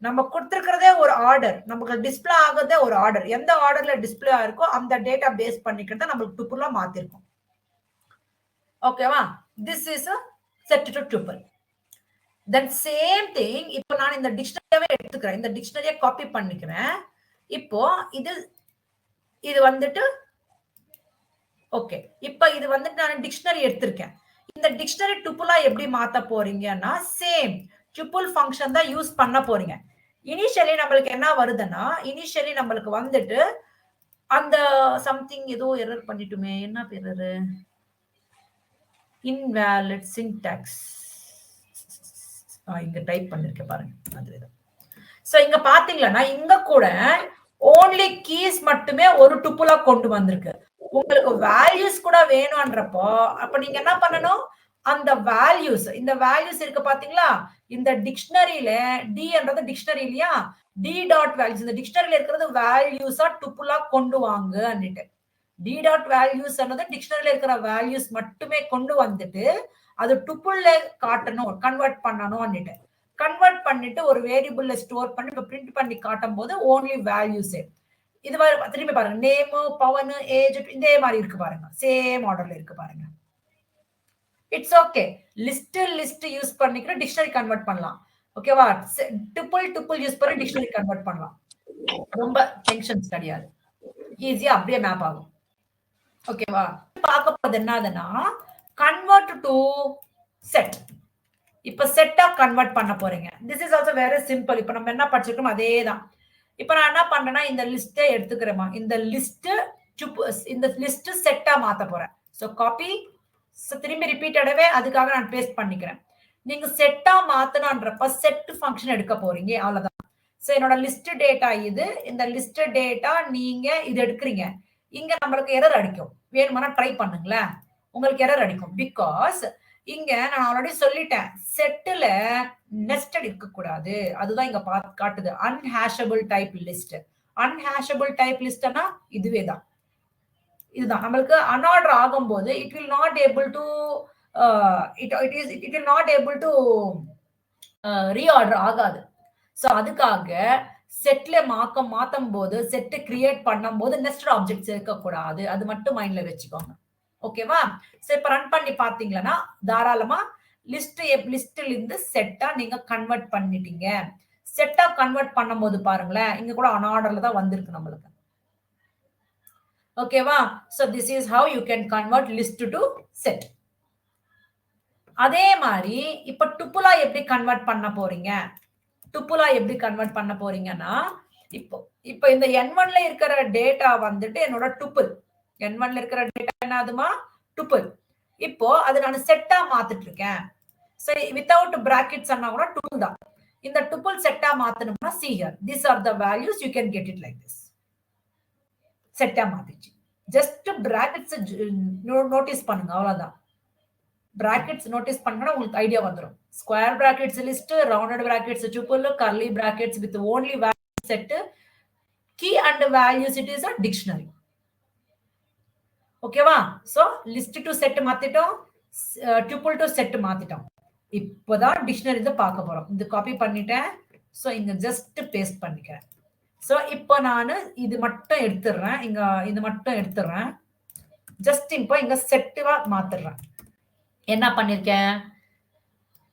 நம்ம கொடுத்திருக்கிறதே ஒரு ஆர்டர், நமக்கு டிஸ்பிளே ஆகுறதே ஒரு ஆர்டர். எந்த ஆர்டர்ல டிஸ்பிளே ஆயிருக்கோ அந்த டேட்டா பேஸ் பண்ணிக்கிறத நம்மளுக்கு டுபிளா மாத்திருக்கோம். ஓகேவா? This is a set to tuple. Then same thing இப்போ நான் இந்த டிக்ஷனரியாவே எடுத்துக்கிறேன். இந்த டிக்ஷனரியை காப்பி பண்ணிக்கிறேன். இப்போ இது வந்துட்டு ஓகே. இப்போ இது வந்துட்டு நான் டிக்ஷனரி எடுத்திருக்கேன். இந்த டிக்ஷனரி டுபிளா எப்படி மாத்த போறீங்கன்னா சேம் டுபிள் ஃபங்க்ஷன் தான் யூஸ் பண்ண போறீங்க. இனிஷியலி நம்மளுக்கு என்ன வருதுன்னா இனிஷியலி நம்மளுக்கு வந்துட்டு அந்த சம்திங் ஏதோ எரர் பண்ணிட்டுமே. என்ன பேரு? invalid syntax. இங்க டைப் பண்ணிருக்கேன் பாருங்க. அதுதான். சோ இங்க பாத்தீங்கன்னா இங்க கூட only keys மட்டுமே ஒரு டுபிளா கொண்டு வந்திருக்கு. உங்களுக்கு வேல்யூஸ் கூட வேணும்ன்றப்போ அப்ப நீங்க என்ன பண்ணணும்? அந்த வேல்யூஸ் இந்த வேல்யூஸ் இருக்கு பாத்தீங்களா? இந்த டிக்ஷனரியில டி டிக்ஷனரி இல்லையா? டி டாட் வேல்யூஸ் இந்த டிக்ஷனரியில இருக்கிறது வேல்யூஸா டுபிளா கொண்டு வாங்கன்னுட்டு டி டாட் வேல்யூஸ் அன்னது டிக்ஷனரியில இருக்கிற வேல்யூஸ் மட்டுமே கொண்டு வந்துட்டு அது டுபிள்ல காட்டணும், கன்வெர்ட் பண்ணணும்னுட்டு கன்வெர்ட் பண்ணிட்டு ஒரு வேரியபிள்ல ஸ்டோர் பண்ணி இப்ப பிரிண்ட் பண்ணி காட்டும் போது ஓன்லி வேல்யூஸ். இது திரும்பி பாருங்க. நேம், பவன், ஏஜ் இதே மாதிரி இருக்கு பாருங்க. சேம் ஆர்டர்ல இருக்கு பாருங்க. It's okay. லிஸ்ட் யூஸ் பண்ணிக்கிற டிக்ஷனரி கன்வெர்ட் பண்ணலாம். ஓகேவா? டுபிள் யூஸ் பண்ணி டிக்ஷனரி கன்வெர்ட் பண்ணலாம். ரொம்ப டென்ஷன்ஸ் கிடையாது. ஈஸியா அப்படியே மேப் ஆகும். ஓகேவா? பார்க்க போறது என்னதுன்னா கன்வெர்ட் டு செட். இப்ப செட்டா கன்வெர்ட் பண்ண போறீங்க. This is also very simple. இப்ப நம்ம என்ன படிச்சிருக்கோம் அதே தான். இப்ப நான் என்ன பண்றேன்னா இந்த லிஸ்டே எடுத்துக்கிறேமா. இந்த லிஸ்ட் செட்டா மாத்த போறேன். ஸோ காப்பி, திரும்பி ரிப்பீட்டடாவே அதுக்காக நான் பேஸ்ட் பண்ணிக்கிறேன். நீங்க செட்டா மாத்தணும்ன்றப்ப செட் ஃபங்க்ஷன் எடுக்க போறீங்க, அவ்வளவுதான். சோ என்னோட லிஸ்ட் டேட்டா இது, இந்த லிஸ்ட் டேட்டா நீங்க இது எடுக்கிறீங்க. இங்க நம்மளுக்கு எரர் அடிக்கும், வேணுமானா ட்ரை பண்ணுங்களேன், உங்களுக்கு எரர் அடிக்கும். பிகாஸ் இங்க நான் ஆல்ரெடி சொல்லிட்டேன், செட்ல நெஸ்டட் இருக்க கூடாது. அதுதான் இங்க காட்டுது அன்ஹேஷபிள் டைப் லிஸ்ட். அன்ஹேஷபிள் டைப் லிஸ்ட்னா இதுவே தான், இதுதான் நம்மளுக்கு அன்ஆர்டர் ஆகும்போது it will not able to it will not able to reorder ஆகாது. சோ அதுக்காக செட்ல மாத்தும் போது, செட் கிரியேட் பண்ணும் போது நெஸ்டட் ஆப்ஜெக்ட்ஸ் இருக்கக்கூடாது. அது மட்டும் மைண்ட்ல வச்சுக்கோங்க. ஓகேவா? சோ இப்ப ரன் பண்ணி பாத்தீங்கன்னா தாராளமா லிஸ்ட்ல இருந்து செட்டா நீங்க கன்வெர்ட் பண்ணிட்டீங்க. செட்டா கன்வெர்ட் பண்ணும்போது பாருங்களேன், இங்க கூட அன்ஆர்டர்ல தான் வந்திருக்கு நம்மளுக்கு. ஓகேவா? So this is how you can convert list to set. அதே மாதிரி இப்ப டுப்புலா எப்படி கன்வெர்ட் பண்ண போறீங்க? டுப்புலா எப்படி கன்வெர்ட் பண்ண போறீங்கன்னா, இப்போ இந்த N1ல இருக்கிற டேட்டா வந்துட்டு என்னோட டுப்பிள். N1ல இருக்கிற டேட்டா என்னதுமா? டுப்பிள். இப்போ அது நான் செட்டா மாத்திட்டு இருக்கேன். சரி, வித்தவுட் பிராக்கெட்ஸ் அண்ணா கூட டுப்பிள் தான். இந்த டுப்பிள் செட்டா மாத்தணும்னா see here, these are the values, you can get it like this. செட்டா மாத்திச்சு. ஜஸ்ட் பிராக்கெட்ஸ் நோட்டீஸ் பண்ணுங்க, அவ்வளவுதான். பிராக்கெட்ஸ் நோட்டீஸ் பண்ணா உங்களுக்கு ஐடியா வந்துரும். Square brackets list, rounded brackets tuple, curly brackets with only value set, key and values it is a dictionary. ஓகேவா? So list to set மாத்திட்டோம், tuple to set மாத்திட்டோம். இப்போதான் dictionary இத பார்க்க போறோம். இது காப்பி பண்ணிட்டேன். சோ இங்க ஜஸ்ட் பேஸ்ட் பண்ணிக்கிறேன். சோ இப்போ நான் இது மட்டும் எடுத்துறேன், இங்க இது மட்டும் எடுத்துறேன். ஜஸ்ட் இப்போ இங்க செட்டா மாத்திடுறேன். என்ன பண்ணிருக்கேன்?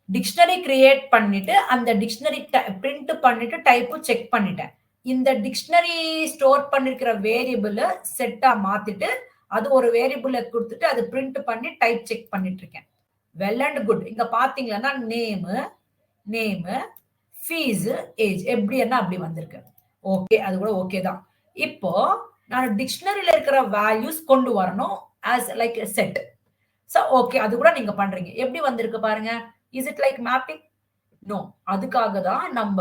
டிக்ஷனரி கிரியேட் பண்ணிட்டு அந்த டிக்ஷனரி பிரிண்ட் பண்ணிட்டு டைப் செக் பண்ணிட்டேன். இந்த டிக்ஷனரி ஸ்டோர் பண்ணிருக்கிற வேரியபிள் செட்டா மாத்திட்டு அது ஒரு வேரியபிள கொடுத்துட்டு அது பிரிண்ட் பண்ணி டைப் செக் பண்ணிட்டு இருக்கேன். Well and good. இங்க பாத்தீங்கன்னா நேம், ஃபீஸ், ஏஜ் எப்படி என்ன அப்படி வந்திருக்கு. ஓகே, அது கூட ஓகே தான். இப்போ நான் டிக்ஷனரியில இருக்கிற வேல்யூஸ் கொண்டு வரணும் as like a set. So okay, அது கூட நீங்க பண்றீங்க. எப்படி வந்திருக்கு பாருங்க. Is it like mapping? No. அதுக்காக தான் நம்ம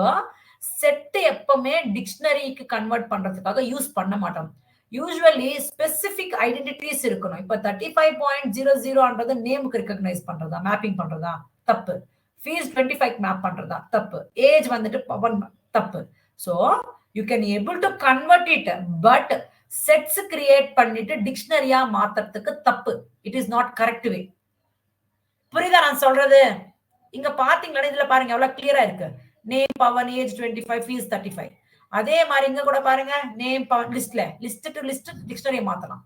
செட் எப்பவுமே டிக்ஷனரிக்கு கன்வெர்ட் பண்றதுக்காக யூஸ் பண்ண மாட்டோம். யூசுவலி ஸ்பெசிபிக் ஐடென்டிட்டிஸ் இருக்கணும். இப்ப 35.00 நேமுக்கு ரெகக்னைஸ் பண்றதா, மேப்பிங் பண்றதா தப்பு. ஃபீஸ் 25 மேப் பண்றதா தப்பு. ஏஜ் வந்துட்டு தப்பு. So you can able to convert it, but sets create பண்ணிட்டு டிக்ஷனரியா மாத்துறதுக்கு தப்பு. It is not correct way. புரியுதா நான் சொல்றது? இங்க பாத்தீங்களா, இதுல பாருங்க எவ்வளவு கிளியரா இருக்கு. Name, Pavan, age 25, fees 35. அதே மாதிரி இங்க கூட பாருங்க, name, Pavan, list to list டிக்ஷனரியை மாத்தலாம்.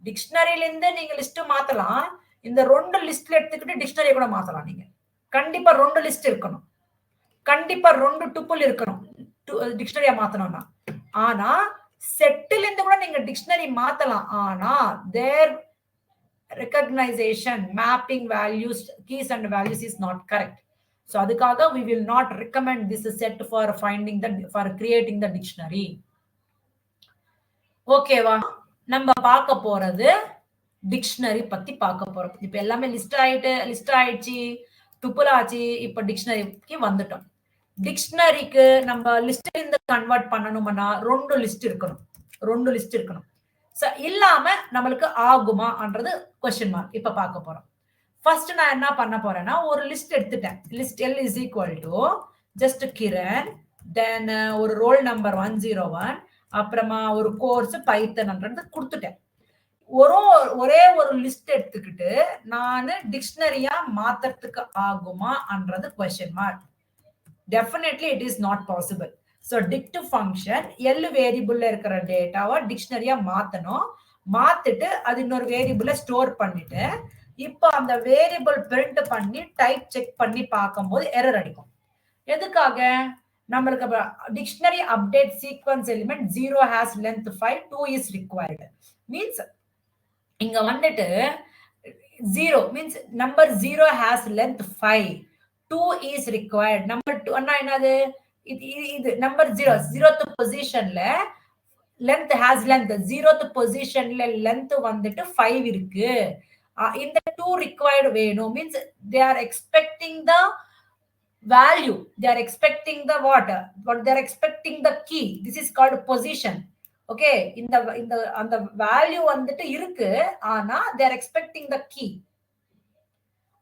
டிக்ஷனரியில இருந்து நீங்க லிஸ்ட் மாத்தலாம். இந்த 2 லிஸ்ட்ல எடுத்துக்கிட்டு டிக்ஷனரியை கூட மாத்தலாம். நீங்க கண்டிப்பா 2 லிஸ்ட் இருக்கணும், கண்டிப்பா 2 டுப்பிள் இருக்கணும் டிக்ஷனரியா மாத்தணும்னா. ஆனா செட்டில் இருந்து கூட நீங்க டிக்ஷனரி மாத்தலாம். ஆனா தேர் recognition, mapping values, keys and values is not correct. So அதுக்காக we will not recommend this set for creating the dictionary. ஓகேவா? நம்ம பார்க்க போறது டிக்ஷனரி பத்தி பார்க்க போறோம். இப்ப எல்லாமே லிஸ்ட் ஆயிடுச்சு, டுப்பிள் ஆச்சு. இப்ப டிக்ஷனரிக்கு வந்துட்டோம். டிக்ஷனரிக்கு நம்ம லிஸ்ட்ல இருந்து கன்வெர்ட் பண்ணணும்னா 2 லிஸ்ட் இருக்கணும். இல்லாம நம்மளுக்கு ஆகுமான்றது क्वेश्चन மார்க். இப்ப பார்க்க போறோம். ஃபர்ஸ்ட் நான் என்ன பண்ண போறேன்னா, ஒரு லிஸ்ட் எடுத்துட்டேன். List L is equal to just Kiran, then ஒரு ரோல் நம்பர் 101, அப்புறமா ஒரு கோர்ஸ் பைத்தன்ன்றது கொடுத்துட்டேன். ஒரே ஒரு லிஸ்ட் எடுத்துக்கிட்டு நான் டிக்ஷனரியா மாத்துறதுக்கு ஆகுமான்றது question mark. Definitely it is not possible. So dict function L வேரியபிள்ல இருக்கிற டேட்டாவை டிக்ஷனரியா மாத்தணும். மாத்திட்டு அது இன்னொரு வேரியபிள்ல ஸ்டோர் பண்ணிட்டு இப்போ அந்த வேரியபிள் பிரிண்ட் பண்ணி டைப் செக் பண்ணி பார்க்கும்போது எரர் அடிக்கும். எதுக்காக? நம்மளுக்கு dictionary update sequence element 0 has length 5, 2 is required. Means இங்க வந்துட்டு 0 means number 0 has length 5, 2 is required. Number 2 அண்ணா என்னது? இது நம்பர் 0th பொசிஷன்ல length has length 0th பொசிஷன்ல length வந்துட்டு 5 இருக்கு. இந்த 2 required வேணும் means they are expecting the value, they are expecting the what they are expecting the key. This is called position. Okay, இந்த அந்த வேல்யூ வந்துட்டு இருக்கு, ஆனா they are expecting the key.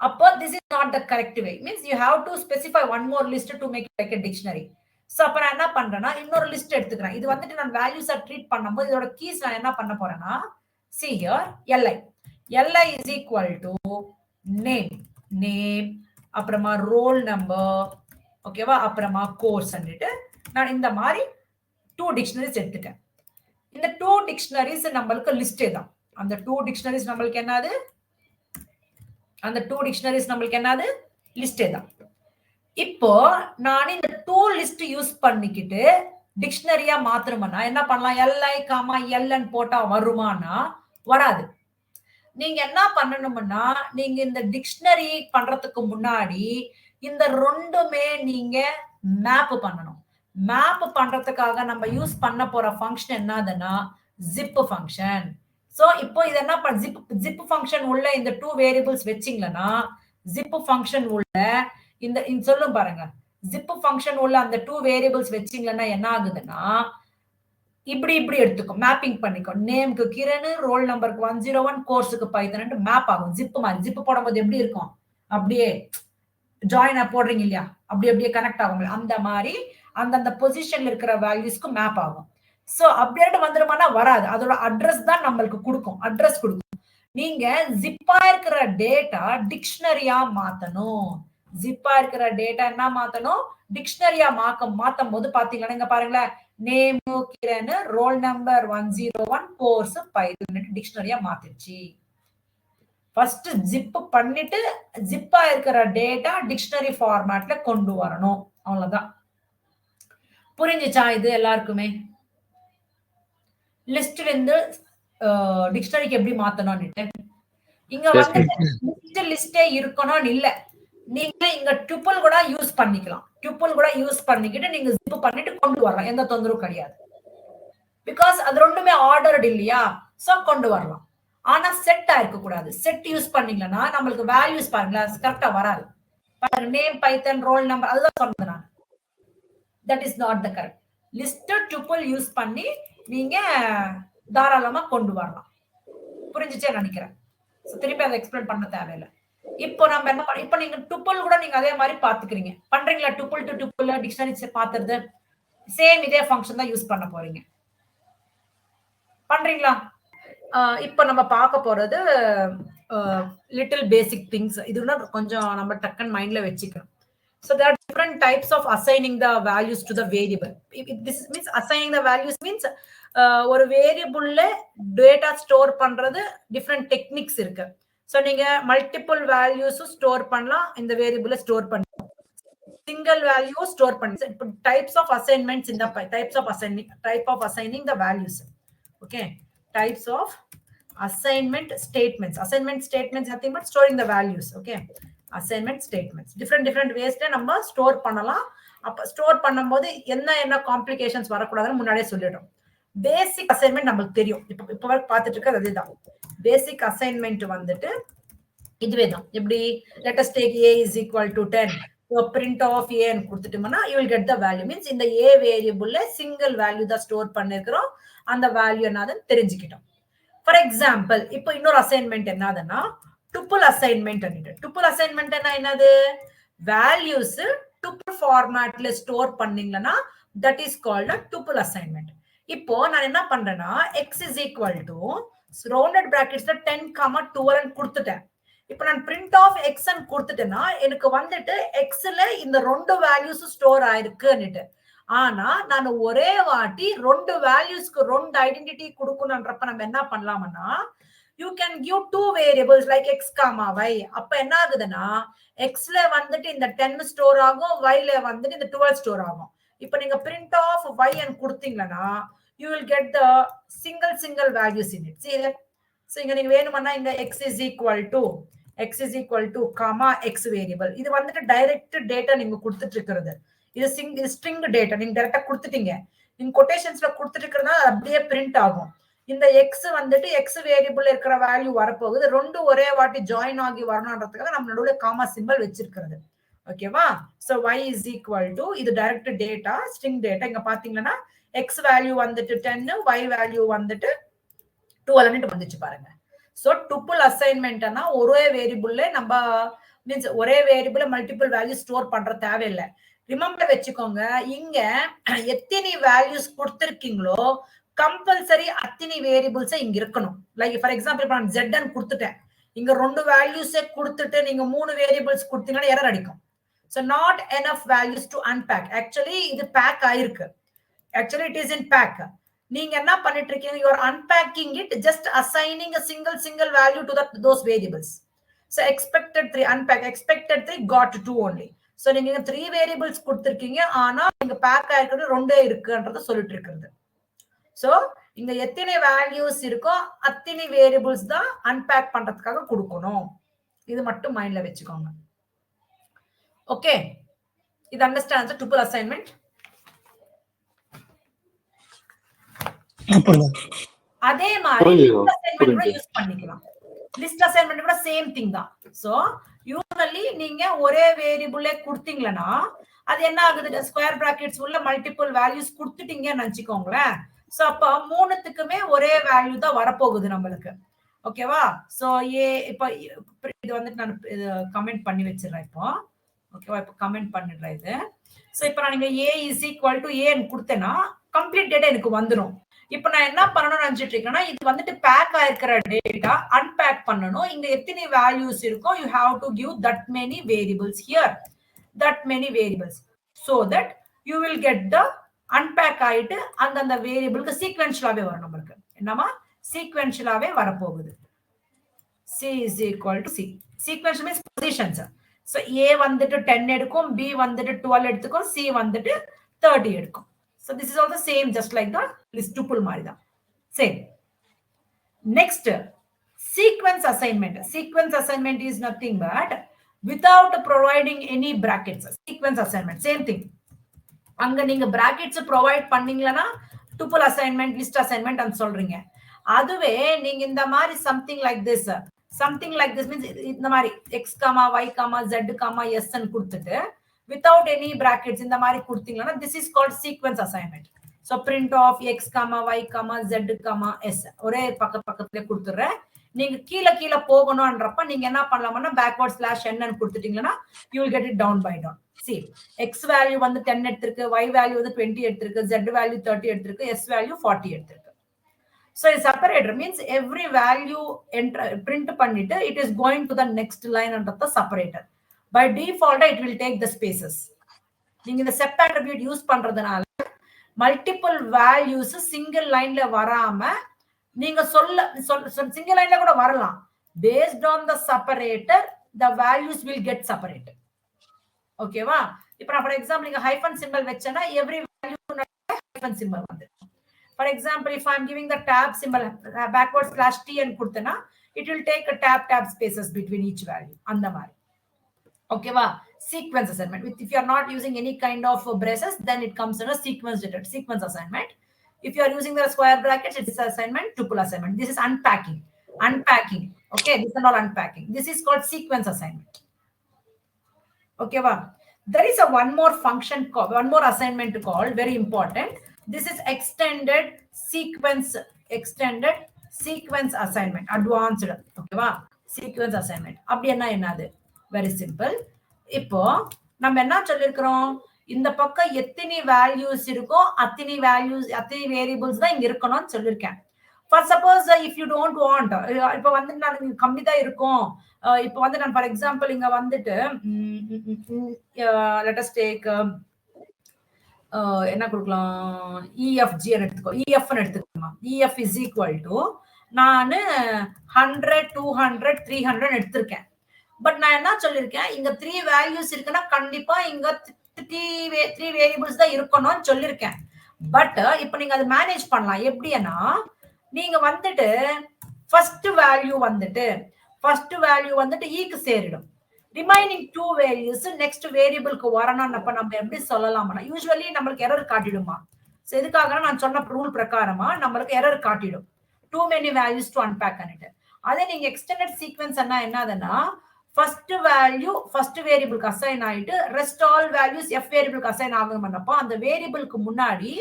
அப்போ this is not the correct way, means you have to specify one more list to make it like a dictionary. So அப்ப நான் என்ன பண்றேன்னா இன்னொரு லிஸ்ட் எடுத்துக்கிறேன். இது வந்துட்டு நான் வேல்யூஸா ட்ரீட் பண்ணும்போது இதோட கீஸ் நான் என்ன பண்ண போறேன்னா see here li is equal to name அப்புறமா ரோல் நம்பர், ஓகேவா, அப்புறமா கோர்ஸ் வந்துட்டு நான் இந்த மாதிரி 2 டிக்ஷனரிஸ் எடுத்துட்டேன். இந்த 2 டிக்ஷனரிஸ் நம்மளுக்கு லிஸ்டே தான். அந்த 2 டிக்ஷனரிஸ் நம்மளுக்கு என்னது, அந்த 2 டிக்ஷனரிஸ் நம்மளுக்கு என்னது லிஸ்டே தான். இப்போ நான் இந்த 2 லிஸ்ட் யூஸ் பண்ணிக்கிட்டு டிக்ஷனரியா மாத்திரமா என்ன பண்ணலாம், li, ln போட்டா வருமானா வராது. நீங்க என்ன பண்ணணும்னா நீங்க இந்த டிக்ஷனரி பண்றதுக்கு முன்னாடி இந்த ரெண்டுமே நீங்க மேப் பண்ணணும். மேப் பண்றதுக்காக நம்ம யூஸ் பண்ண போற ஃபங்க்ஷன் என்னதுன்னா zip ஃபங்க்ஷன். சோ இப்போ இது என்ன zip ஃபங்க்ஷன் உள்ள இந்த 2 வேரியபிள்ஸ் வெச்சிங்களனா zip ஃபங்க்ஷன் உள்ள இந்த சொல்லும் பாருங்க, zip ஃபங்க்ஷன் உள்ள அந்த 2 வேரியபிள்ஸ் வெச்சிங்களனா என்ன ஆகுதுன்னா இப்படி எடுத்துக்கும், மேப்பிங் பண்ணிக்கும். நேம்க்கு கிரண், ரோல் நம்பருக்கு 101, கோர்ஸுக்கு பைத்தன் மேப் ஆகும். ஜிப் மாதிரி ஜிப் போடும்போது எப்படி இருக்கும், அப்படியே ஜாயின் போடுறீங்க இல்லையா, அப்படியே கனெக்ட் ஆகும். அந்த மாதிரி அந்த பொசிஷன்ல இருக்கிற வேல்யூஸ்க்கு மேப் ஆகும். சோ அப்படியே வந்துருமானா வராது, அதோட அட்ரஸ் தான் நம்மளுக்கு கொடுக்கும், அட்ரஸ் கொடுக்கும். நீங்க ஜிப்பா இருக்கிற டேட்டா டிக்ஷனரியா மாத்தணும். ஜிப்பா இருக்கிற டேட்டா என்ன மாத்தணும், டிக்ஷனரியா மாத்தும் போது பாத்தீங்கன்னா இங்க பாருங்களேன், name Kiran, roll number 101, course python டிக்ஷனரியா மாத்திடுச்சு. ஃபர்ஸ்ட் ஜிப் பண்ணிட்டு ஜிப்பா இருக்கிற டேட்டா டிக்ஷனரி ஃபார்மேட்ல கொண்டு வரணும், அவ்வளவுதான். புரிஞ்சுச்சா இது எல்லாருக்குமே? லிஸ்ட்ல இருந்து டிக்ஷனரிக்கு எப்படி மாத்தணும்னு இங்க வந்து லிஸ்டே இருக்கணும்னு இல்ல, நீங்க இங்க டுப்பிள் கூட யூஸ் பண்ணிக்கலாம். டுப்பிள் கூட யூஸ் பண்ணிக்கிட்டு நீங்க ஜிப் பண்ணிட்டு கொண்டு வரலாம், எந்த தொந்தரவும் கிடையாது. பிகாஸ் அது ரெண்டுமே ஆர்டர்ட் இல்லையா, சோ கொண்டு வரலாம். ஆனா செட் ஆயிருக்க கூடாது. செட் யூஸ் பண்ணீங்கன்னா நம்மளுக்கு வேல்யூஸ் பாருங்களேன் கரெக்டா வராது. பாருங்க, நேம் பைத்தன் ரோல் நம்பர் அதுதான் சொன்னது நான். That is not the correct. List tuple use பண்ணி நீங்க தாராளமா கொண்டு வரலாம். புரிஞ்சுச்சே நினைக்கிறேன். திருப்பி அதை எக்ஸ்பிளைன் பண்ண தேவையில்லை. இப்போ நம்ம என்ன பண்ண, இப்போ நீங்க டுப்பிள் கூட நீங்க அதே மாதிரி பாத்துக்கிறீங்க, பண்றீங்களா? Tuple to tuple dictionary பாத்துறது same இதே ஃபங்க்ஷன் தான் யூஸ் பண்ண போறீங்க, பண்றீங்களா? இப்போ நம்ம பார்க்க போறது லிட்டில் பேசிக் திங்ஸ். இதுனா கொஞ்சம் நம்ம டக்குன்னு மைண்ட்ல வச்சுக்கணும். So there are different types of assigning the values to the variable. This means assigning the values means ஒரு வேரியபிள்ல டேட்டா ஸ்டோர் பண்றது டிஃபரெண்ட் டெக்னிக்ஸ் இருக்கு. சோ நீங்க மல்டிபிள் வேல்யூஸ் ஸ்டோர் பண்ணலாம், இந்த வேரியபிள்ல ஸ்டோர் பண்ணலாம், சிங்கிள் வேல்யூ ஸ்டோர் பண்ணலாம். இப்போ டைப்ஸ் ஆஃப் அசைன்மெண்ட்ஸ், இந்த types of assigning the values. Okay, types of assignment statements. Assignment statements nothing but storing the values. Okay, assignment statements different ways ல நம்ம store பண்ணலாம். அப்ப ஸ்டோர் பண்ணும்போது என்ன காம்ப்ளிகேஷன்ஸ் வரக்கூடாதுன்னு முன்னாடியே சொல்லிடுறோம். பேசிக் அசைன்மெண்ட் நமக்கு தெரியும், இப்போ வரைக்கும் பார்த்துட்டு இருக்கிறது அதுதான். பேசிக் அசைன்மெண்ட் வந்துட்டு இதுவே தான். எப்படி, let us take a is equal to 10, so print of a ன்னு கொடுத்துட்டோம்னா you will get the value. means இந்த a வேரியபிள்ல சிங்கிள் வேல்யூ தான் ஸ்டோர் பண்ணிருக்கிறோம், அந்த வேல்யூ என்னதுன்னு தெரிஞ்சுக்கிட்டோம். ஃபார் எக்ஸாம்பிள் இப்போ இன்னொரு அசைன்மெண்ட் என்னதுன்னா டுப்பிள் அசைன்மெண்ட். டுப்பிள் அசைன்மெண்ட் என்னது, வேல்யூஸ் டுப்பிள் ஃபார்மேட்ல ஸ்டோர் பண்ணீங்கன்னா that is called a tuple assignment. இப்போ நான் என்ன பண்றேன்னா x is equal to rounded bracketsல 10, 12 கொடுத்துட்டேன். இப்போ நான் பிரிண்ட் ஆஃப் x ன்னு கொடுத்துட்டேன்னா எனக்கு வந்துட்டு xல இந்த ரெண்டு வேல்யூஸ் ஸ்டோர் ஆயிருக்குன்னுட்டு. ஆனா நான் ஒரே வாட்டி ரெண்டு வேல்யூஸ்க்கு ரெண்டு ஐடென்டிட்டி கொடுக்கணும்ன்றப்ப நம்ம என்ன பண்ணலாம்னா you can give two variables like x, y. அப்ப என்ன ஆகுதுன்னா xல வந்துட்டு இந்த 10 ஸ்டோர் ஆகும், yல வந்துட்டு இந்த 12 ஸ்டோர் ஆகும். இப்போ நீங்க print of y ன்னு கொடுத்தீங்கன்னா you will get the single values in it. See that? So இங்க நீங்க வேணும்னா இந்த x is equal to comma x variable. இது வந்துட்டு டைரக்ட் டேட்டா நீங்க கொடுத்துட்டு இருக்கிறது. இது ஸ்ட்ரிங் டேட்டா நீங்க டைரக்டா கொடுத்துட்டீங்க. இங்க கொட்டேஷன்ஸ்ல கொடுத்துட்டு இருக்கிறதுனால அது அப்படியே பிரிண்ட் ஆகும். இந்த எக்ஸ் வந்துட்டு எக்ஸ் வேரியபிள் இருக்கிற வேல்யூ வரப்போகுது, ரெண்டு ஒரே வாட்டி ஜாயின் ஆகி வரணுன்றதுக்காக நம்ம நடுவில் காமா சிம்பிள் வச்சிருக்கிறது. ஓகேவா? So y is equal to இது டைரக்ட் டேட்டா, ஸ்ட்ரிங் டேட்டா. இங்க பாத்தீங்கன்னா x வேல்யூ வந்துட்டு 10, y வேல்யூ வந்துட்டு 12 வந்துச்சு பாருங்க. சோ டுபிள் அசைன்மெண்ட்னா ஒரே வேரியபிள்ல நம்ம மீன்ஸ் ஒரே வேரியபிள் மல்டிபிள் வேல்யூ ஸ்டோர் பண்ற தேவையில்லை. ரிமெம்பர் வச்சுக்கோங்க, இங்க எத்தனை வேல்யூஸ் கொடுத்திருக்கீங்களோ கம்பல்சரி அத்தனை வேரியபிள்ஸ் இங்க இருக்கணும். லைக் ஃபார் எக்ஸாம்பிள் இப்ப நான் z கொடுத்துட்டேன், இங்க ரெண்டு வேல்யூஸே கொடுத்துட்டு நீங்க மூணு வேரியபிள்ஸ் கொடுத்தீங்கன்னா எரர் அடிக்கும். So not enough values to unpack. Actually இது pack ஆயிருக்கு. Actually it is in pack. நீங்க என்ன பண்ணிட்டு இருக்கீங்க, you are unpacking it, just assigning a single value to those variables. So expected 3 unpack, expected 3 got 2 only. So நீங்க 3 variables கொடுத்திருக்கீங்க, ஆனா இங்க pack ஆயிருக்கு ரெண்டே இருக்குன்றத சொல்லிட்டு இருக்குது. So இங்க எத்தனை values இருக்கோ அத்தனை variables தான் unpack பண்றதுக்காக கொடுக்கணும். இது மட்டும் மைண்ட்ல வெச்சுக்கோங்க. Okay, இது understands the tuple assignment. அதே மாதிரி லிஸ்ட் அசைன்மென்ட் கூட யூஸ் பண்ணிக்கலாம். லிஸ்ட் அசைன்மென்ட் கூட சேம் திங் தான். சோ யூசுவலி நீங்க ஒரே வேரியபிளே கொடுத்தீங்கன்னா அது என்ன ஆகுது, ஸ்கொயர் பிராக்கெட்ஸ் உள்ள மல்டிபிள் வேல்யூஸ் கொடுத்துட்டீங்கன்னு நினைச்சுக்கோங்களேன். சோ அப்ப மூணுத்துக்குமே ஒரே வேல்யூ தான் வரப்போகுது நம்மளுக்கு. ஓகேவா? சோ இப்ப இது வந்துட்டு நான் கமெண்ட் பண்ணி வச்சிடுறேன். இப்போ ஓகேவா? இப்போ கமெண்ட் பண்ணிடுறேன் இது. சோ இப்போ நான் நீங்க a is equal to a கொடுத்தேன்னா கம்ப்ளீட் டேட்டா எனக்கு வந்துடும். இப்போ நான் என்ன பண்ணணும்னு நினைச்சிட்டு இருக்கேன்னா, இது வந்துட்டு பேக் ஆயிருக்கிற டேட்டா அன்பேக் பண்ணணும். இங்க எத்தனை வேல்யூஸ் இருக்கோ you have to give that many variables here, that many variables, so that you will get the unpack ஆயிட்டு அந்த வேரியபிளுக்கு சீக்வென்ஷியலாவே வரும். நம்மளுக்கு என்னமா சீக்வென்ஷியலாவே வரப்போகுது. c is equal to c. Sequential means positions. So a வந்துட்டு 10 எடுக்கும், b வந்துட்டு 12 எடுத்துக்கும், c வந்துட்டு 30 எடுக்கும். So this is also same just like the list tuple மாதிரி தான். Same. Next, sequence assignment. Sequence assignment is nothing but without providing any brackets. Sequence assignment same thing. அங்க நீங்க brackets provide பண்ணீங்களனா tuple assignment, list assignment and சொல்றீங்க. அதுவே நீங்க இந்த மாதிரி something like this means இந்த மாதிரி x, y, z, s ன்னு கொடுத்துட்டு without any brackets இந்த மாதிரி கொடுத்தீங்கன்னா this is called sequence assignment. So print of x, y, z, s ஒரே பக்கத்துல கொடுத்துறேன். நீங்க கீழ போகணும்ன்றப்ப நீங்க என்ன பண்ணலாம்னா backward / n ன்னு கொடுத்துட்டீங்கன்னா you will get it down by down. See, x value வந்து 10 எடுத்திருக்கு, y value வந்து 20 எடுத்திருக்கு, z value 30 எடுத்திருக்கு, s value 40 எடுத்திருக்கு. So a separator means every value print பண்ணிட்டு it is going to the next line under the separator. By default it will take the spaces. நீங்க இந்த set attribute use பண்றதுனால multiple values single lineல வராம நீங்க single lineல கூட வரலாம். Based on the separator the values will get separated. ஓகேவா? இப்போ நான் for example நீங்க hyphen symbol வெச்சேனா every value hyphen symbol வந்து. For example, if I am giving the tab symbol backward /t and கொடுத்தேனா it will take a tab spaces between each value. அந்த மாதிரி. ஓகேவா? Sequence assignment. If you are not using any kind of braces, then it comes in a sequence assignment. If you are using the square brackets, it is assignment, tuple assignment. This is unpacking. Okay, this is not unpacking. This is called sequence assignment. Okay, there is one more function called, one more assignment called, very important. This is extended sequence assignment, advanced. Okay, sequence assignment. அப்படினா என்னது? Very simple. இப்போ நம்ம என்ன சொல்லிருக்கோம், இந்த பக்கம் எத்தனை values இருக்கோ அத்தனை வேரியபிள்ஸ் தான் இங்க இருக்கணும்னு சொல்லிருக்கேன். For suppose if you don't want, இப்போ வந்து நான் கம்மி தான் இருக்கும், இப்போ வந்து நான் ஃபார் எக்ஸாம்பிள் இங்க வந்துட்டு let us take என்ன கொடுக்கலாம், EFG எடுத்துக்கோ, EF எடுத்துக்கோமா. EF is equal to நான் 100, 200, 300 எடுத்திருக்கேன். பட் நான் என்ன சொல்லிருக்கேன், இங்க 3 வேல்யூஸ் இருக்குன்னா கண்டிப்பா இங்க 3 வேரியபிள்ஸ் தான் இருக்கணும்னு சொல்லிருக்கேன். பட் இப்போ நீங்க அதை மேனேஜ் பண்ணலாம். எப்படின்னா நீங்க வந்துட்டு ஃபர்ஸ்ட் வேல்யூ வந்துட்டு ஈக்கு சேரிடும். ரிமைனிங் 2 வேல்யூஸ் நெக்ஸ்ட் வேரியபிளுக்கு வரணும்னு நம்ம எப்படி சொல்லலாம்னா யூசுவலி நம்மளுக்கு எரர் காட்டிடுமா. ஸோ எதுக்காக நான் சொன்ன ரூல் பிரகாரமா நம்மளுக்கு எரர் காட்டிடும். Too many values to unpack பண்ணிட்டு. அதே நீங்க எக்ஸ்டெண்டட் சீக்வன்ஸ் என்னதுன்னா ஃபர்ஸ்ட் வேல்யூ ஃபர்ஸ்ட் வேரியபிளுக்கு அசைன் ஆயிட்டு ரெஸ்ட் ஆல் வேல்யூஸ் எஃப் வேரியபிளுக்கு அசைன் ஆகணும்னப்போ அந்த வேரியபிளுக்கு முன்னாடி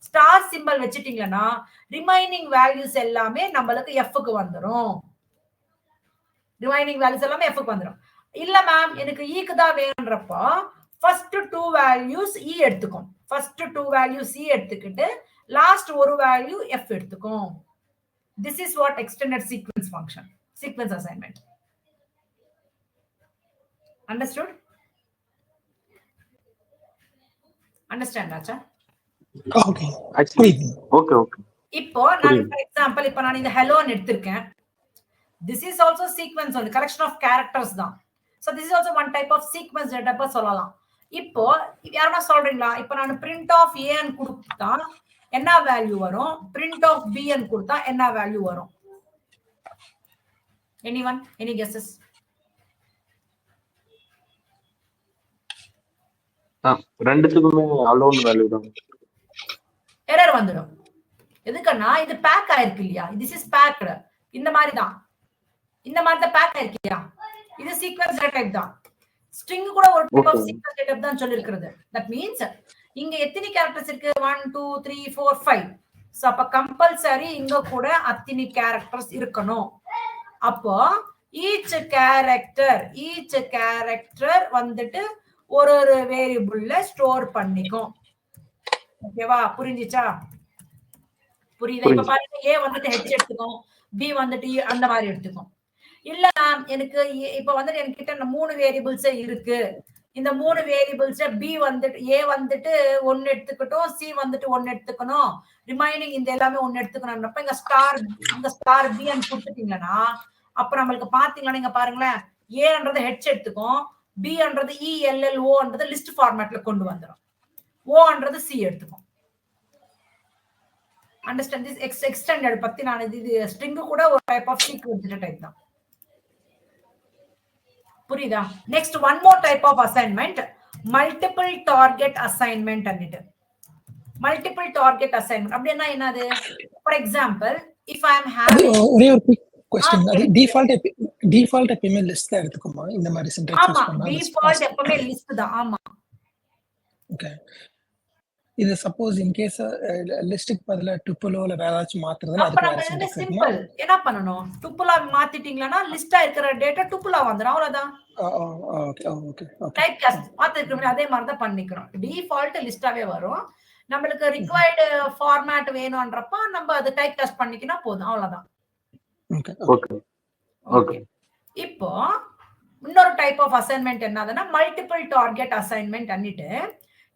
ஸ்டார் சிம்பல் வச்சுட்டீங்கன்னா ரிமைனிங் வேல்யூஸ் எல்லாமே நம்மளுக்கு எஃப்க்கு வந்துடும். ரிமைனிங் வேல்யூஸ் எல்லாமே எஃப்க்கு வந்துடும். இல்ல மேம் எனக்கு ஈக்கு தான் வேணுன்றப்போ ஃபர்ஸ்ட் டூ வேல்யூஸ் இ எடுத்துக்கும். ஃபர்ஸ்ட் டூ வேல்யூஸ் இ எடுத்துக்கிட்டு லாஸ்ட் ஒரு வேல்யூ எஃப் எடுத்துக்கும். This is what extended sequence function, sequence assignment. Understood? Understand, Acha?
Okay
Actually,
புரியுது.
okay.
இப்போ நான் for example இப்போ நான் இந்த hello ன்னு எடுத்திருக்கேன். This is also sequence only, collection of characters தான். So this is also one type of sequence data சொல்லலாம். இப்போ யாரனா சொல்றீங்களா? இப்போ நான் print of a ன்னு கொடுத்தா என்ன வேல்யூ வரும்? print of b ன்னு கொடுத்தா என்ன வேல்யூ வரும்? Anyone? Any guesses?
ரெண்டுத்துக்குமே அலோன் வேல்யூ தான்.
எரர் வந்துடும். எதுக்குன்னா இது பேக் ஆயிருக்கு இல்லையா? this is packed. இந்த மாதிரி தான் பேக் ஆயிருக்கு இல்லையா? இது சீக்வென்ஸ் டேட்டா டைப் தான். ஸ்ட்ரிங் கூட ஒரு type of sequence data type தான் சொல்லிருக்கிறது. தட் மீன்ஸ் இங்க எத்தனை கேரக்டர்ஸ் இருக்கு? 1 2 3 4 5. சோ அப்ப கம்பல்சரி இங்க கூட அத்தனை கேரக்டர்ஸ் இருக்கணும். அப்போ ஈச் கேரக்டர் வந்துட்டு ஒரு வேரியபிள்ல ஸ்டோர் பண்ணிக்கும். ஓகேவா? புரிஞ்சிச்சா? புரியுதா? இப்ப பாருங்க, ஏ வந்துட்டு ஹெச் எடுத்துக்கும், பி வந்துட்டு அந்த மாதிரி எடுத்துக்கும். இல்ல எனக்கு இப்ப வந்துட்டு என்கிட்ட 3 வேரியபிள்ஸ் இருக்கு. இந்த 3 வேரியபிள்ஸ் பி வந்துட்டு ஏ வந்துட்டு 1 எடுத்துக்கட்டும், சி வந்துட்டு 1 எடுத்துக்கணும், ரிமைனிங் இந்த எல்லாமே 1 எடுத்துக்கணும்ன்றப்ப இங்க ஸ்டார் பி ன்னு கொடுத்துட்டீங்கன்னா அப்ப நம்மளுக்கு பாத்தீங்கன்னா இங்க பாருங்களேன், ஏன்றது ஹெச் எடுத்துக்கும், பி ன்றது இஎல்எல்ஓன்றது லிஸ்ட் ஃபார்மேட்ல கொண்டு வந்துரும், ஓன்றது சி எடுத்துக்கும். Understand this? எக்ஸ்டெண்டட் பத்தி நான் இது ஸ்ட்ரிங் கூட ஒரு டைப் ஆஃப் சீக்வென்ஸ் டைப் தான். புரியுதா? Next one more type of assignment, multiple target assignment அன்னிட்டு. மல்டிபிள் டார்கெட் அசைன்மெண்ட் அப்படின்னா என்னது? For example if I am having
ஒரே ஒரு குயிக் क्वेश्चन, அது டிஃபால்ட் எப்பவுமே லிஸ்ட் தான் எடுத்துக்குமா இந்த மாதிரி சின்டாக்ஸ் யூஸ் பண்ணா?
டிஃபால்ட் எப்பவுமே லிஸ்ட் தான். ஆமா.
ஓகே. இது சப்போஸ் இன் கேஸ் லிஸ்ட்க்கு பதிலா டுப்பிளோ இல்ல வேற ஏதாச்சும் மாத்துறதுனா
அப்ப நம்ம என்ன சிம்பிள் என்ன பண்ணனும்? டுப்பிளா மாத்திட்டீங்களானா லிஸ்டா இருக்கிற டேட்டா டுப்பிளா வந்துரும், அவ்வளவுதான். ஓகே. டைப் காஸ்ட் மாத்திட்டோம்னா அதே மாதிரி தான் பண்ணிக்கிறோம். டிஃபால்ட் லிஸ்டாவே வரும். நமக்கு ரிக்வயர்ட் ஃபார்மேட் வேணும்ன்றப்ப நம்ம அது டைப் காஸ்ட் பண்ணிக்கினா போதும், அவ்வளவுதான். ஓகே. இப்போ இன்னொரு டைப் ஆஃப் அசைன்மெண்ட் என்னதுன்னா மல்டிபிள் டார்கெட் அசைன்மெண்ட் அன்னிட்டு.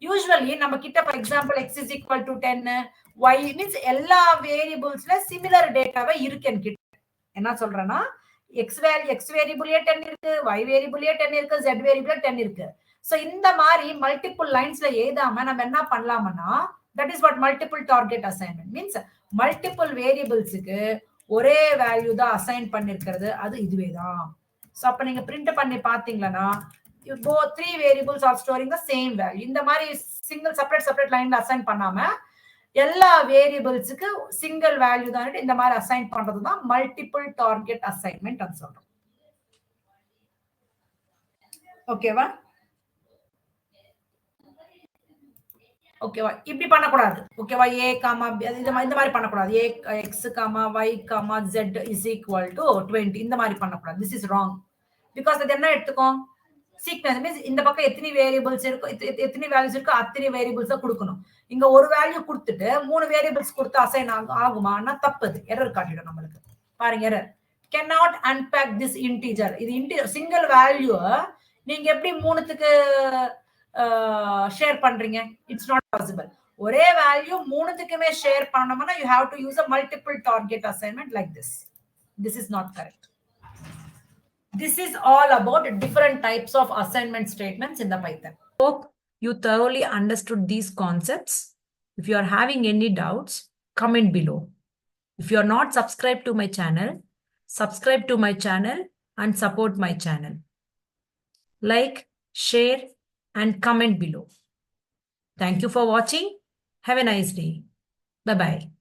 யூசுவலி நம்ம கிட்ட for example x is equal to 10, y means எல்லா வேரியபிள்ஸ்ல சிமிலர் டேட்டாவே இருக்கு என்கிட்ட. என்ன சொல்றேன்னா x வேரியபிள்லயே 10 இருக்கு, y வேரியபிள்லயே 10 இருக்கு, z வேரியபிள்ல 10 இருக்கு. சோ இந்த மாதிரி மல்டிபிள் லைன்ஸ்ல எழுதாம நம்ம என்ன பண்ணலாம்னா that is what multiple target assignment means. Multiple வேரியபிள்ஸ்க்கு ஒரே வேல்யூ தான் அசைன் பண்ணிருக்கிறது, அது இதுவே தான். சோ அப்ப நீங்க பிரிண்ட் பண்ணி பாத்தீங்கன்னா both 3 variables are storing the same value. இந்த மாதிரி சிங்கிள் செப்பரேட் லைன்ல அசைன் பண்ணாம எல்லா வேரியபிள்ஸ்க்கு சிங்கிள் வேல்யூ தான் இந்த மாதிரி அசைன் பண்றது தான் மல்டிபிள் டார்கெட் அசைன்மெண்ட் ன்னு சொல்றோம். ஓகேவா? ஓகேவா? இப்படி பண்ணக்கூடாது. ஓகேவா? a காமா இந்த மாதிரி பண்ணக்கூடாது. a x comma y comma z is equal to 20 இந்த மாதிரி பண்ணக்கூடாது. this is wrong because அது என்ன எடுத்துக்கும்? சீக்வென்ஸ் மீன்ஸ் இந்த பக்கம் எத்தனை வேரியபிள்ஸ் இருக்கு, எத்தனை வேல்யூஸ் இருக்கு, அத்தனை வேரியபிள்ஸ் கொடுக்கணும். இங்க ஒரு வேல்யூ கொடுத்துட்டு 3 வேரியபிள்ஸ் கொடுத்து அசைன் ஆகுமான்னா தப்பு, எரர் காட்டிடும் நம்மளுக்கு. பாருங்க, error cannot unpack this integer. இது சிங்கிள் வேல்யூ நீங்க எப்படி 3த்துக்கு ஷேர் பண்றீங்க? It's not possible. ஒரே வேல்யூ 3த்துக்குமே ஷேர் பண்ணணும்னா you have to use a multiple target assignment like this. This is not correct. This is all about different types of assignment statements in the Python. Hope you thoroughly understood these concepts. If you are having any doubts, comment below. If you are not subscribed to my channel, subscribe to my channel and support my channel. Like, share and comment below. Thank you for watching. Have a nice day. Bye bye.